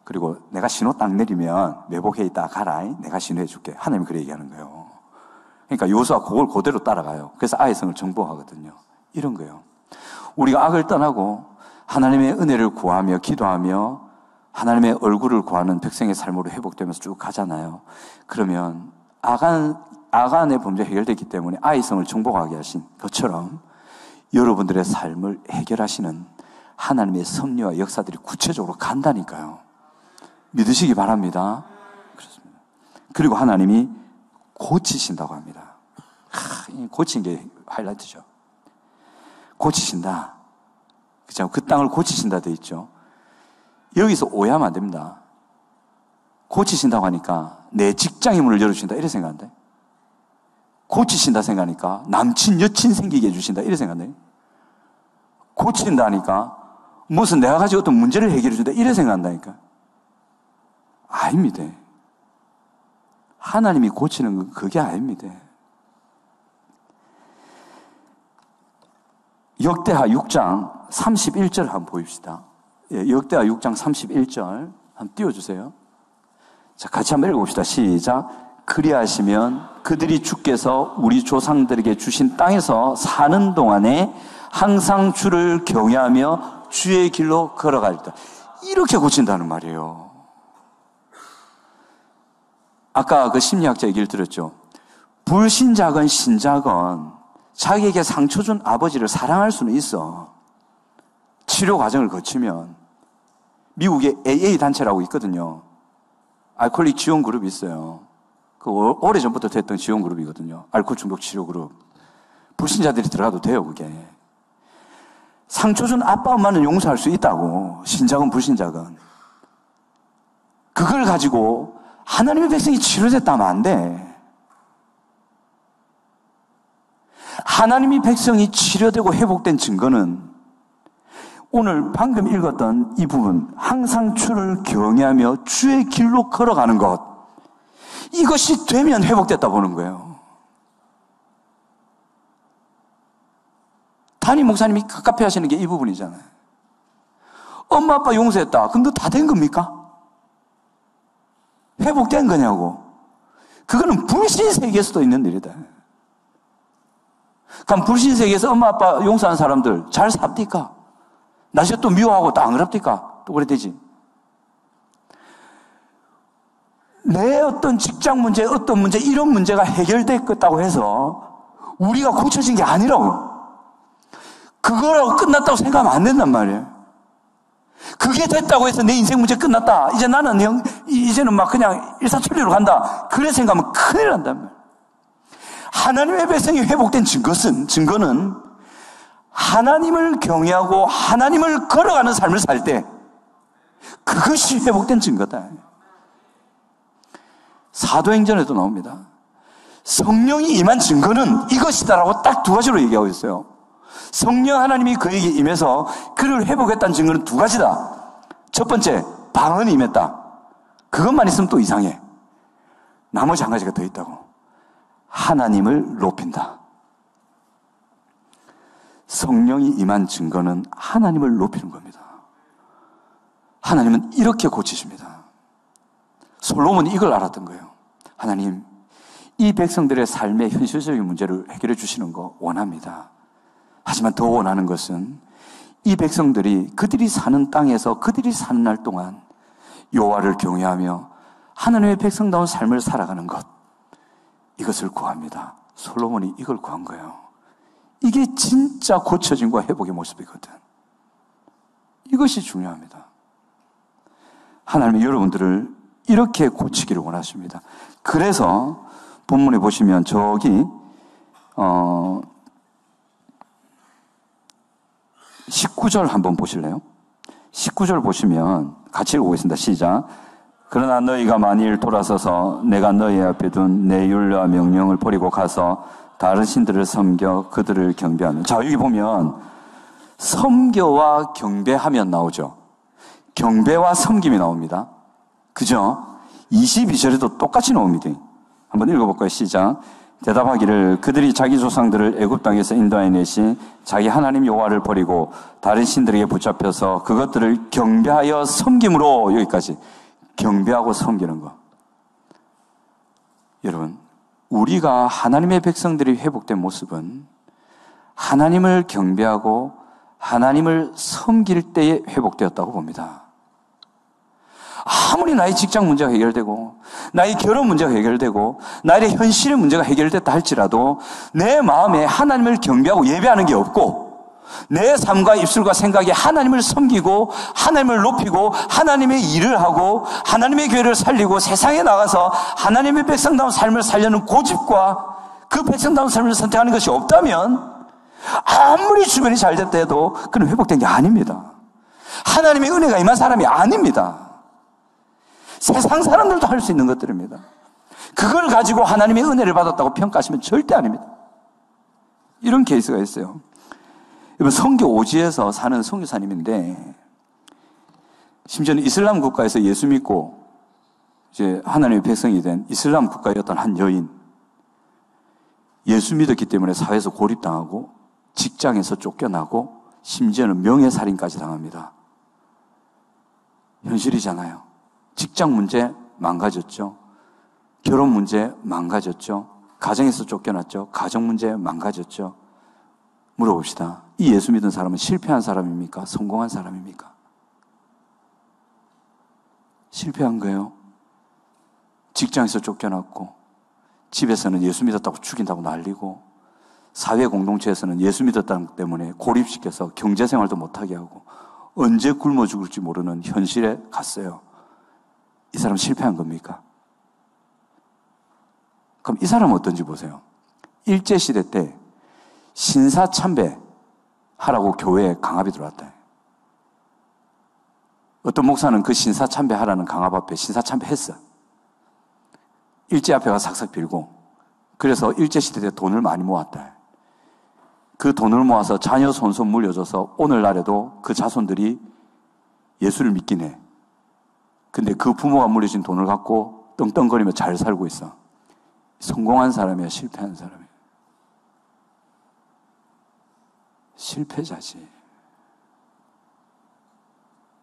그리고 내가 신호 딱 내리면 매복해 있다 가라. 내가 신호해 줄게. 하나님이 그래 얘기하는 거예요. 그러니까 여호수아 그걸 그대로 따라가요. 그래서 아이성을 정복하거든요. 이런 거예요. 우리가 악을 떠나고 하나님의 은혜를 구하며 기도하며 하나님의 얼굴을 구하는 백성의 삶으로 회복되면서 쭉 가잖아요. 그러면 아간의 범죄가 해결됐기 때문에 아이성을 정복하게 하신 것처럼 여러분들의 삶을 해결하시는 하나님의 섭리와 역사들이 구체적으로 간다니까요. 믿으시기 바랍니다. 그렇습니다. 그리고 하나님이 고치신다고 합니다. 고친 게 하이라이트죠. 고치신다. 그죠? 그 땅을 고치신다 돼 있죠. 여기서 오해하면 안 됩니다. 고치신다고 하니까 내 직장의 문을 열어주신다 이래 생각한대. 고치신다 생각하니까 남친 여친 생기게 해주신다 이래 생각한대. 고친다 하니까 무슨 내가 가지고 어떤 문제를 해결해 준다 이래 생각한다니까. 아닙니다. 하나님이 고치는 건 그게 아닙니다. 역대하 6장 31절 한번 보입시다. 예, 역대하 6장 31절 한번 띄워주세요. 자, 같이 한번 읽어봅시다. 시작. 그리하시면 그들이 주께서 우리 조상들에게 주신 땅에서 사는 동안에 항상 주를 경외하며 주의 길로 걸어갈다. 이렇게 고친다는 말이에요. 아까 그 심리학자 얘기를 들었죠. 불신자건 신자건 자기에게 상처 준 아버지를 사랑할 수는 있어. 치료 과정을 거치면. 미국에 AA 단체라고 있거든요. 알코올릭 지원 그룹이 있어요. 그 오래전부터 됐던 지원 그룹이거든요. 알코올 중독 치료 그룹. 불신자들이 들어가도 돼요, 그게. 상처 준 아빠, 엄마는 용서할 수 있다고. 신자건 불신자건. 그걸 가지고 하나님의 백성이 치료됐다면 안 돼. 하나님의 백성이 치료되고 회복된 증거는 오늘 방금 읽었던 이 부분, 항상 주를 경외하며 주의 길로 걸어가는 것, 이것이 되면 회복됐다 보는 거예요. 담임 목사님이 갑갑해 하시는 게 이 부분이잖아요. 엄마 아빠 용서했다. 그럼 너 다 된 겁니까? 회복된 거냐고. 그거는 불신 세계에서도 있는 일이다. 그럼 불신 세계에서 엄마 아빠 용서한 사람들 잘 삽니까? 나중에 또 미워하고 또 안 그럽니까? 또 그래 되지. 내 어떤 직장 문제, 어떤 문제, 이런 문제가 해결됐다고 해서 우리가 고쳐진 게 아니라고. 그거라고 끝났다고 생각하면 안 된단 말이에요. 그게 됐다고 해서 내 인생 문제 끝났다. 이제 나는 이제는 막 그냥 일사천리로 간다. 그래 생각하면 큰일 난단 말이에요. 하나님의 백성이 회복된 증거는 하나님을 경외하고 하나님을 걸어가는 삶을 살 때 그것이 회복된 증거다. 사도행전에도 나옵니다. 성령이 임한 증거는 이것이다라고 딱 두 가지로 얘기하고 있어요. 성령 하나님이 그에게 임해서 그를 회복했다는 증거는 두 가지다. 첫 번째, 방언이 임했다. 그것만 있으면 또 이상해. 나머지 한 가지가 더 있다고. 하나님을 높인다. 성령이 임한 증거는 하나님을 높이는 겁니다. 하나님은 이렇게 고치십니다. 솔로몬이 이걸 알았던 거예요. 하나님, 이 백성들의 삶의 현실적인 문제를 해결해 주시는 거 원합니다. 하지만 더 원하는 것은 이 백성들이 그들이 사는 땅에서 그들이 사는 날 동안 여호와를 경외하며 하나님의 백성다운 삶을 살아가는 것, 이것을 구합니다. 솔로몬이 이걸 구한 거예요. 이게 진짜 고쳐짐과 회복의 모습이거든. 이것이 중요합니다. 하나님은 여러분들을 이렇게 고치기를 원하십니다. 그래서 본문에 보시면 저기 19절 한번 보실래요? 19절 보시면 같이 읽어보겠습니다. 시작. 그러나 너희가 만일 돌아서서 내가 너희 앞에 둔 내 율례와 명령을 버리고 가서 다른 신들을 섬겨 그들을 경배하며. 자, 여기 보면 섬겨와 경배하면 나오죠. 경배와 섬김이 나옵니다. 그죠? 22절에도 똑같이 나옵니다. 한번 읽어볼까요? 시작. 대답하기를 그들이 자기 조상들을 애굽 땅에서 인도하여 내신 자기 하나님 여호와를 버리고 다른 신들에게 붙잡혀서 그것들을 경배하여 섬김으로. 여기까지 경배하고 섬기는 거. 여러분, 우리가 하나님의 백성들이 회복된 모습은 하나님을 경배하고 하나님을 섬길 때에 회복되었다고 봅니다. 아무리 나의 직장 문제가 해결되고 나의 결혼 문제가 해결되고 나의 현실의 문제가 해결됐다 할지라도 내 마음에 하나님을 경배하고 예배하는 게 없고 내 삶과 입술과 생각에 하나님을 섬기고 하나님을 높이고 하나님의 일을 하고 하나님의 교회를 살리고 세상에 나가서 하나님의 백성다운 삶을 살려는 고집과 그 백성다운 삶을 선택하는 것이 없다면 아무리 주변이 잘 됐다 해도 그는 회복된 게 아닙니다. 하나님의 은혜가 임한 사람이 아닙니다. 세상 사람들도 할 수 있는 것들입니다. 그걸 가지고 하나님의 은혜를 받았다고 평가하시면 절대 아닙니다. 이런 케이스가 있어요. 여러분, 선교 오지에서 사는 선교사님인데 심지어는 이슬람 국가에서 예수 믿고 이제 하나님의 백성이 된 이슬람 국가였던 한 여인, 예수 믿었기 때문에 사회에서 고립당하고 직장에서 쫓겨나고 심지어는 명예살인까지 당합니다. 현실이잖아요. 직장 문제 망가졌죠. 결혼 문제 망가졌죠. 가정에서 쫓겨났죠. 가정 문제 망가졌죠. 물어봅시다. 이 예수 믿은 사람은 실패한 사람입니까? 성공한 사람입니까? 실패한 거예요. 직장에서 쫓겨났고 집에서는 예수 믿었다고 죽인다고 난리고 사회 공동체에서는 예수 믿었다는 때문에 고립시켜서 경제생활도 못하게 하고 언제 굶어 죽을지 모르는 현실에 갔어요. 이 사람 실패한 겁니까? 그럼 이 사람은 어떤지 보세요. 일제시대 때 신사참배 하라고 교회에 강압이 들어왔다. 어떤 목사는 그 신사참배 하라는 강압 앞에 신사참배 했어. 일제 앞에 가서 삭삭 빌고, 그래서 일제시대 때 돈을 많이 모았다. 그 돈을 모아서 자녀 손손 물려줘서 오늘날에도 그 자손들이 예수를 믿긴 해. 근데 그 부모가 물려준 돈을 갖고 떵떵거리며 잘 살고 있어. 성공한 사람이야, 실패한 사람이야? 실패자지.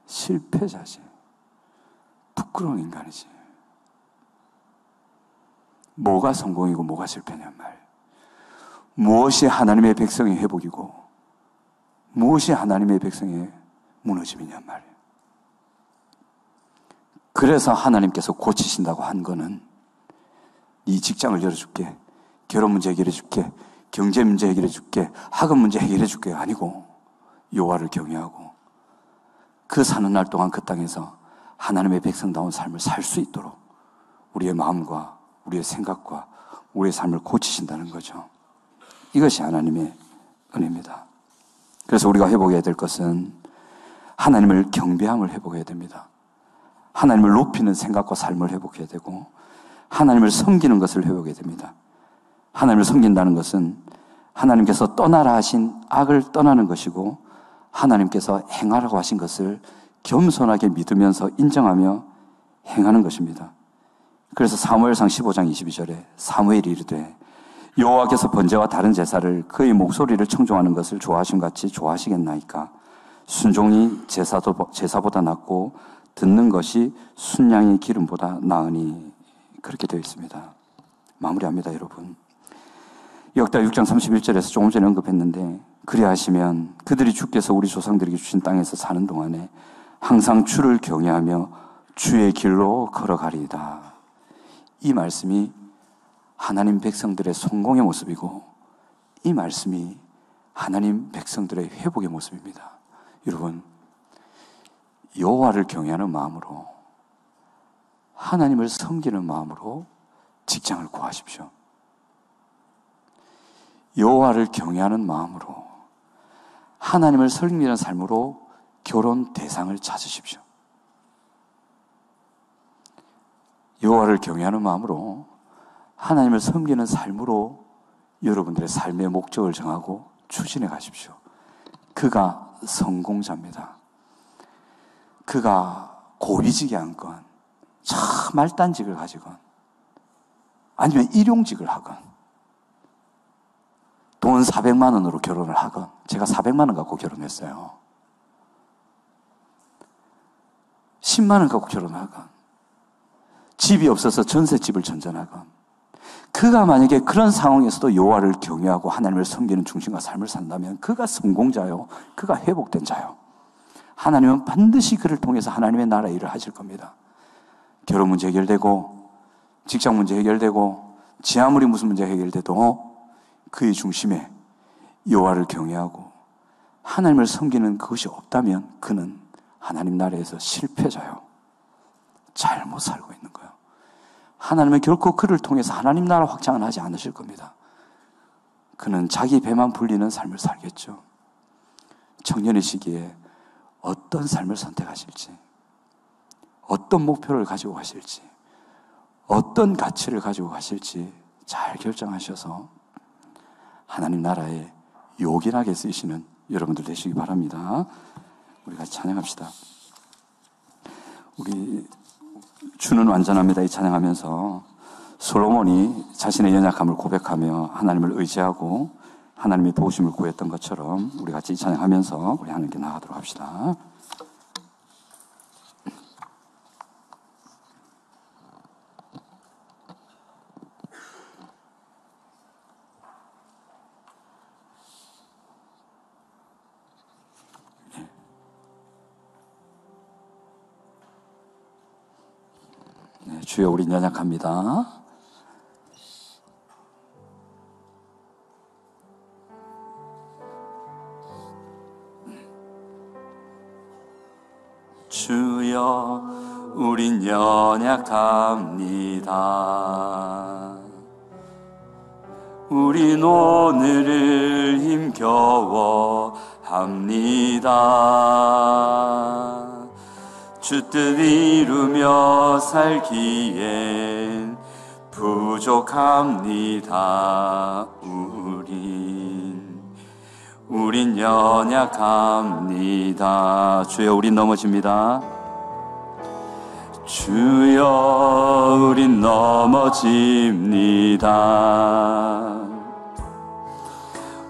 실패자지. 부끄러운 인간이지. 뭐가 성공이고 뭐가 실패냔 말이야. 무엇이 하나님의 백성의 회복이고 무엇이 하나님의 백성의 무너짐이냔 말이야. 그래서 하나님께서 고치신다고 한 거는 네 직장을 열어줄게, 결혼 문제 해결해줄게, 경제 문제 해결해줄게, 학업 문제 해결해줄게 아니고 여호와를 경외하고 그 사는 날 동안 그 땅에서 하나님의 백성다운 삶을 살 수 있도록 우리의 마음과 우리의 생각과 우리의 삶을 고치신다는 거죠. 이것이 하나님의 은혜입니다. 그래서 우리가 회복해야 될 것은 하나님을 경배함을 회복해야 됩니다. 하나님을 높이는 생각과 삶을 회복해야 되고 하나님을 섬기는 것을 회복해야 됩니다. 하나님을 섬긴다는 것은 하나님께서 떠나라 하신 악을 떠나는 것이고 하나님께서 행하라고 하신 것을 겸손하게 믿으면서 인정하며 행하는 것입니다. 그래서 사무엘상 15장 22절에 사무엘이 이르되 여호와께서 번제와 다른 제사를 그의 목소리를 청종하는 것을 좋아하심 같이 좋아하시겠나이까. 순종이 제사보다 낫고 듣는 것이 순양의 기름보다 나으니. 그렇게 되어 있습니다. 마무리합니다, 여러분. 역다 6장 31절에서 조금 전에 언급했는데 그리하시면 그들이 주께서 우리 조상들에게 주신 땅에서 사는 동안에 항상 주를 경외하며 주의 길로 걸어가리이다. 이 말씀이 하나님 백성들의 성공의 모습이고 이 말씀이 하나님 백성들의 회복의 모습입니다. 여러분, 여호와를 경외하는 마음으로 하나님을 섬기는 마음으로 직장을 구하십시오. 여호와를 경외하는 마음으로 하나님을 섬기는 삶으로 결혼 대상을 찾으십시오. 여호와를 경외하는 마음으로 하나님을 섬기는 삶으로 여러분들의 삶의 목적을 정하고 추진해 가십시오. 그가 성공자입니다. 그가 고위직에 앉건 참 말단직을 가지건 아니면 일용직을 하건 돈 400만 원으로 결혼을 하건, 제가 400만 원 갖고 결혼했어요. 10만 원 갖고 결혼하건 집이 없어서 전셋집을 전전하건 그가 만약에 그런 상황에서도 여호와를 경외하고 하나님을 섬기는 중심과 삶을 산다면 그가 성공자요, 그가 회복된 자요. 하나님은 반드시 그를 통해서 하나님의 나라 일을 하실 겁니다. 결혼 문제 해결되고 직장 문제 해결되고 지 아무리 무슨 문제 해결돼도 그의 중심에 여호와를 경외하고 하나님을 섬기는 그것이 없다면 그는 하나님 나라에서 실패자요, 잘못 살고 있는 거예요. 하나님은 결코 그를 통해서 하나님 나라 확장을 하지 않으실 겁니다. 그는 자기 배만 불리는 삶을 살겠죠. 청년의 시기에 어떤 삶을 선택하실지, 어떤 목표를 가지고 가실지, 어떤 가치를 가지고 가실지 잘 결정하셔서 하나님 나라에 요긴하게 쓰이시는 여러분들 되시기 바랍니다. 우리 같이 찬양합시다. 우리 주는 완전합니다 이 찬양하면서 솔로몬이 자신의 연약함을 고백하며 하나님을 의지하고 하나님의 도우심을 구했던 것처럼 우리 같이 찬양하면서 우리 하나님께 나아가도록 합시다. 주여, 우린 연약합니다. 주여, 우린 연약합니다. 우린 오늘을 힘겨워 합니다. 주 뜻 이루며 살기엔 부족합니다. 우린 연약합니다. 주여, 우린 넘어집니다. 주여, 우린 넘어집니다.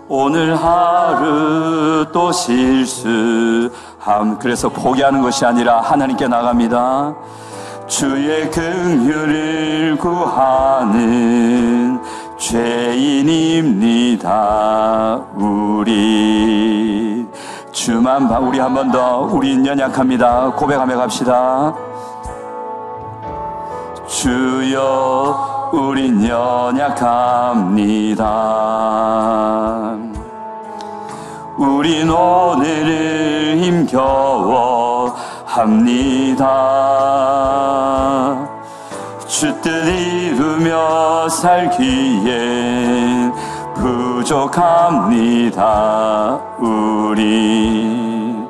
오늘 하루 또 실수함. 그래서 포기하는 것이 아니라 하나님께 나갑니다. 주의 긍휼을 구하는 죄인입니다. 우리 한 번 더, 우린 연약합니다. 고백하며 갑시다. 주여, 우린 연약합니다. 우린 오늘을 힘겨워 합니다. 주 뜻 이루며 살기엔 부족합니다. 우린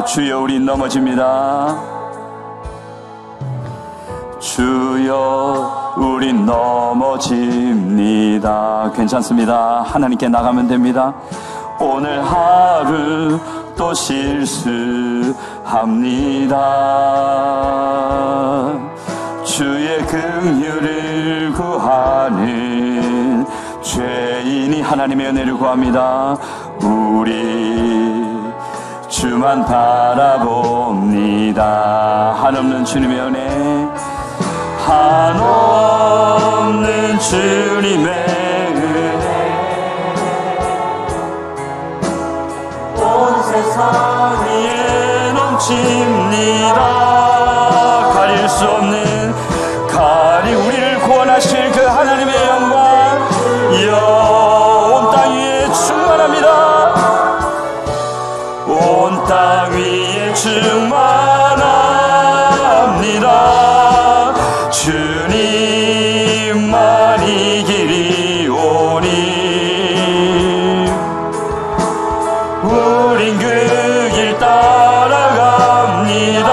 주여, 우린 넘어집니다. 주여, 우린 넘어집니다. 괜찮습니다. 하나님께 나가면 됩니다. 오늘 하루 또 실수합니다. 주의 긍휼을 구하는 죄인이 하나님의 은혜를 구합니다. 우리 주만 바라봅니다. 한없는 주님의 은혜, 한없는 주님의 은혜, 온 세상 위에 넘칩니다. 가릴 수 없는 우리를 구원하실 그 하나님의 영광, 온 땅 위에 충만합니다. 온 땅 위에 충만합니다. 주님만 이 길이 오니 우린 그 길 따라갑니다.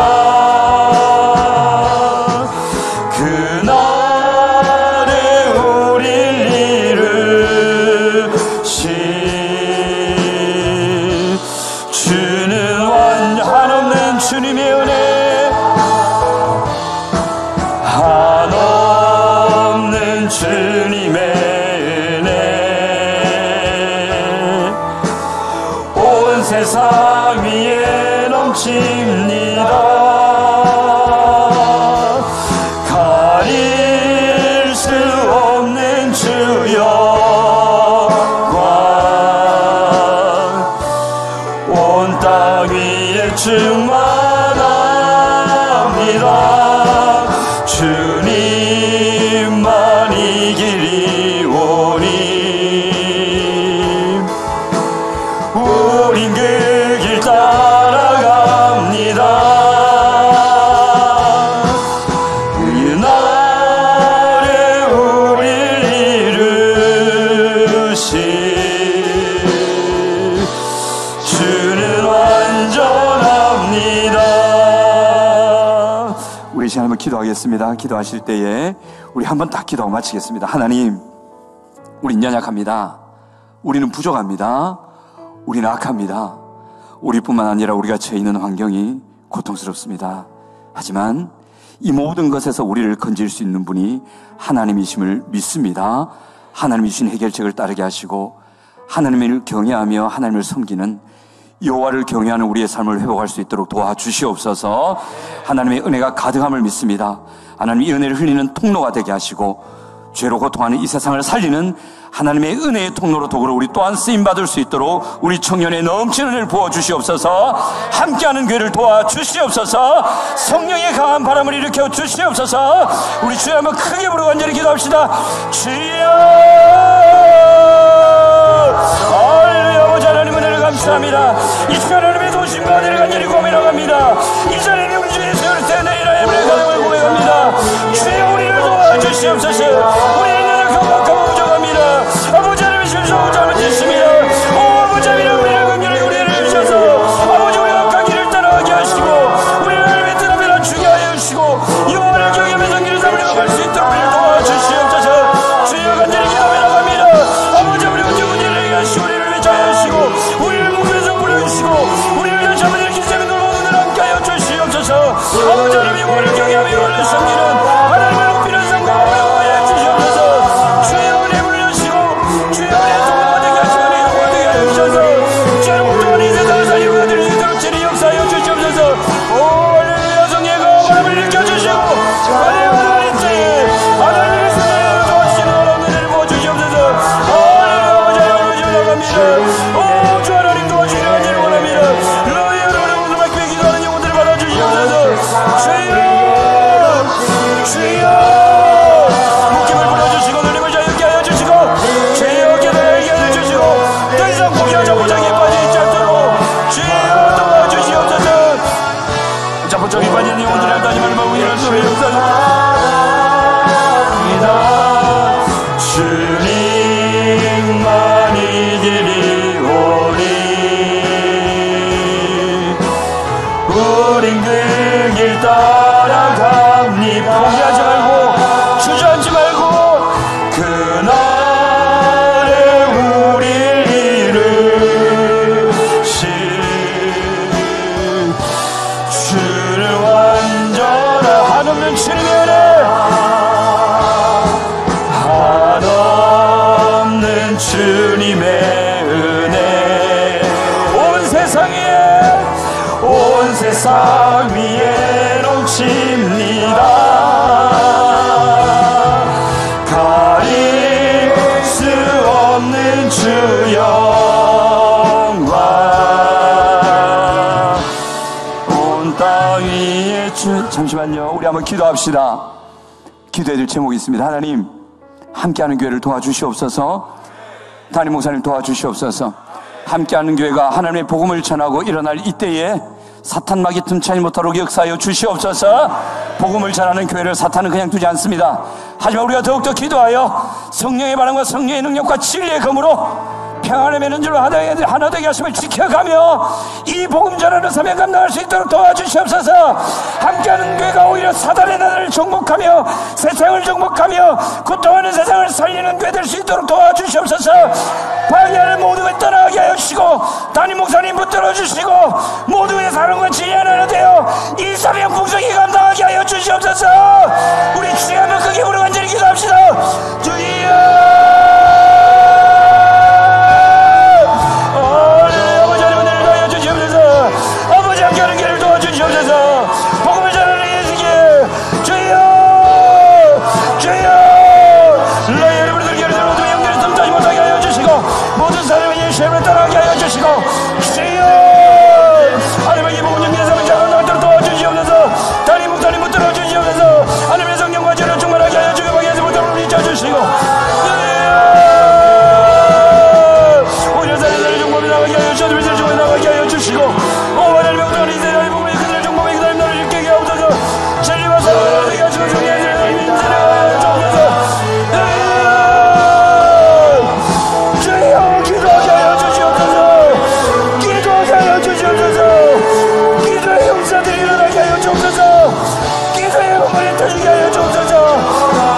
그날에 우릴 이루신 주는 완전 한없는 주님의 은혜, 한없는 주님의 은혜, 온 세상 위에 넘칩니다. 가릴 수 없는 주 영광, 온 땅 위에 충만합니다. 주님만 이 길이 오니 우린 그 길 따라갑니다. 그날에 우릴 이루신 주는 완전합니다. 우리 이제 한번 기도하겠습니다. 기도하실 때에 우리 한번 딱 기도하고 마치겠습니다. 하나님, 우린 연약합니다. 우리는 부족합니다. 우리는 악합니다. 우리뿐만 아니라 우리가 처해 있는 환경이 고통스럽습니다. 하지만 이 모든 것에서 우리를 건질 수 있는 분이 하나님이심을 믿습니다. 하나님이 주신 해결책을 따르게 하시고 하나님을 경외하며 하나님을 섬기는, 여호와를 경외하는 우리의 삶을 회복할 수 있도록 도와주시옵소서. 하나님의 은혜가 가득함을 믿습니다. 하나님, 이 은혜를 흘리는 통로가 되게 하시고 죄로 고통하는 이 세상을 살리는 하나님의 은혜의 통로로 도구로 우리 또한 쓰임받을 수 있도록 우리 청년의 넘치는 은혜를 부어주시옵소서. 함께하는 교회를 도와주시옵소서. 성령의 강한 바람을 일으켜 주시옵소서. 우리 주여 한번 크게 부르고 간절히 기도합시다. 주여, 할렐루야. 아버지 하나님 은혜를 감사합니다. 이 시간 하나님의 도심과 은혜를 간절히 고민하갑니다. 이 자리에 우리 주의 세월 때 내일 하나님의 가정을 고백합니다. 주여, 우리를 도와주시옵소서. 우리는 연약하고 부족합니다. 아버지 하나님의 신성을 잘못했습니다. 아버지 하나님, 우리를 긍휼히 우리를 주셔서 아버지 우리 악한 길을 따라가게 하시고 우리 하나님의 뜻을 주게 하여 주시고 여호와를 경외하며 섬기는 삶을 주님의 은혜 온 세상 위에 넘칩니다. 가릴 수 없는 주 영광 온 땅 위에 주. 잠시만요, 우리 한번 기도합시다. 기도해야 될 제목이 있습니다. 하나님, 함께하는 교회를 도와주시옵소서. 담임 목사님 도와주시옵소서. 함께하는 교회가 하나님의 복음을 전하고 일어날 이때에 사탄막이 틈차지 못하도록 역사하여 주시옵소서. 복음을 전하는 교회를 사탄은 그냥 두지 않습니다. 하지만 우리가 더욱더 기도하여 성령의 바람과 성령의 능력과 진리의 검으로 평안의 매는줄로 하나 되게 하심을 지켜가며 이 복음 전하는 사명 감당할 수 있도록 도와주시옵소서. 함께하는 교회가 오히려 사단의 나라를 정복하며 세상을 정복하며 고통하는 세상을 살리는 교회 될 수 있도록 도와주시옵소서. 방해하는 모든 걸 떠나게 하여 주시고 담임 목사님 붙들어 주시고 모두의 사랑과 진리 하나 되어 이 사명 풍성히 감당하게 하여 주시옵소서. 우리 주여 한번 크게 부르고 간절히 기도합시다. 주여 함께하는 길을 도와주시옵소서. 복음을 전하는 예수께 주여 너희 여러분들 길을 모든 영들을 틈타지 못하게 하여 주시고 모든 사람의 예수님을 따라가게 하여 주시고 주여 하나님의 이 복음 전기의 삶을 작업하도록 도와주시옵소서. 다리 목사님 붙들어 주시옵소서. 하나님의 성령과 진리를 충만하게 하여 주시고 예수 못하는 우리 잊어주시고 오히려 사람들의 정법이 나가게 하여 주시고 믿을 정법이 나가게 하여 주시고 하나님의 우정을 이세라의 복음이 그들의 정법에 그들의 나를 일깨게 하옵소서. 진리와 사랑을 되게 하시고 정의의 진리를 인지를 하여 주옵소서. 주여 기도하게 하여 주시옵소서. 기도하게 하여 주시옵소서. 기도의 용사들이 일어나게 하여 주옵소서. 기도의 문이 터지게 하여 주옵소서.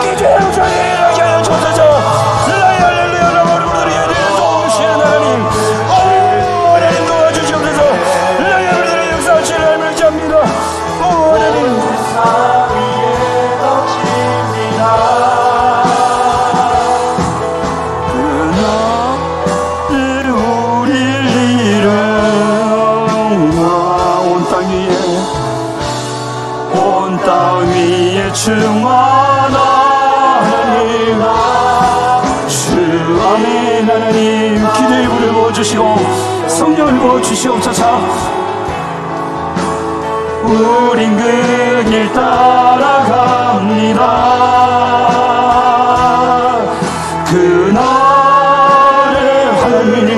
기도의 용사들이 일어나게 하여 주옵소서. 할렐루야 라고 우리들이 예리를 도우시는 하나님 하나님 도와주시옵소서. 하나님의 역사하시는 하나님을 잡니다. 하나님 세상 위에 넘칩니다. 그날 우리를 이룬 온 땅 위에 충만한 하나님 주 아멘. 하나님 기도의 불을 부어주시고 성령을 부어주시옵소서. 우린 그 길 따라갑니다. 그날의 하나님이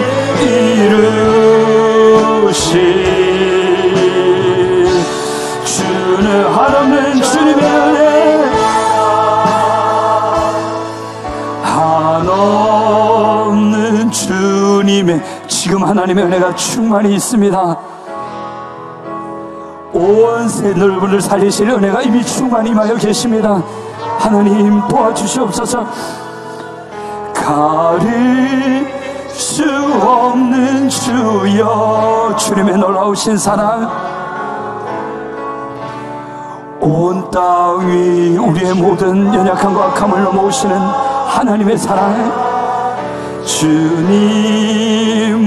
이루시 주는 한없는 주님의 은혜 한없는 주님의 지금 하나님의 은혜가 충만히 있습니다. 온 새 넓은을 살리실 은혜가 이미 충만히 임하여 계십니다. 하나님 도와주시옵소서. 가릴 수 없는 주여 주님의 놀라우신 사랑 온 땅 위 우리의 모든 연약함과 악함을 넘어오시는 하나님의 사랑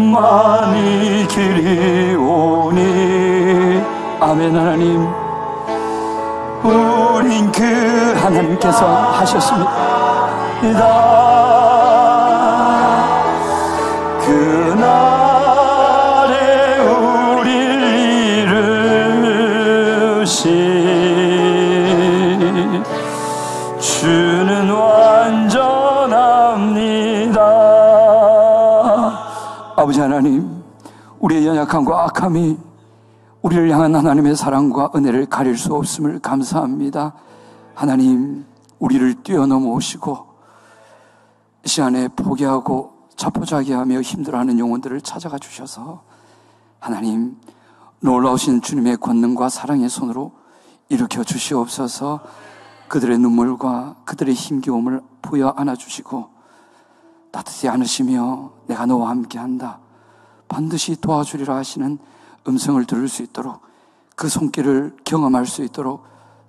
주님만이 길이 오니 아멘. 하나님 우린 그 하나님께서 하셨습니다. 그날에 우리를 이루신 주는 완전합니다. 아버지 하나님 우리의 연약함과 악함이 우리를 향한 하나님의 사랑과 은혜를 가릴 수 없음을 감사합니다. 하나님 우리를 뛰어넘어 오시고 이 시간에 포기하고 자포자기하며 힘들어하는 영혼들을 찾아가 주셔서 하나님 놀라우신 주님의 권능과 사랑의 손으로 일으켜 주시옵소서. 그들의 눈물과 그들의 힘겨움을 부여 안아주시고 따뜻히 안으시며 내가 너와 함께한다 반드시 도와주리라 하시는 음성을 들을 수 있도록 그 손길을 경험할 수 있도록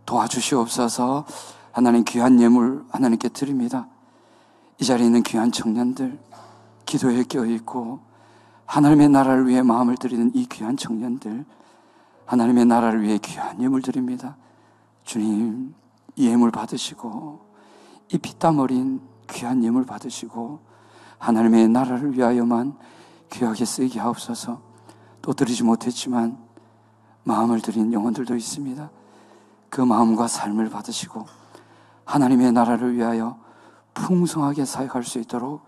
도와주시옵소서. 하나님 귀한 예물 하나님께 드립니다. 이 자리에 있는 귀한 청년들 기도에 껴있고 하나님의 나라를 위해 마음을 드리는 이 귀한 청년들, 하나님의 나라를 위해 귀한 예물 드립니다. 주님, 이 예물 받으시고 이 피땀 어린 귀한 예물 받으시고 하나님의 나라를 위하여만 귀하게 쓰이게 하옵소서. 또 드리지 못했지만 마음을 드린 영혼들도 있습니다. 그 마음과 삶을 받으시고 하나님의 나라를 위하여 풍성하게 사역할 수 있도록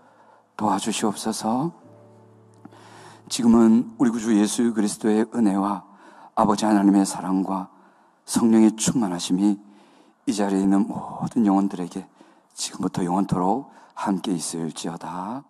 도와주시옵소서. 지금은 우리 구주 예수 그리스도의 은혜와 아버지 하나님의 사랑과 성령의 충만하심이 이 자리에 있는 모든 영혼들에게 지금부터 영원토록 함께 있을지어다.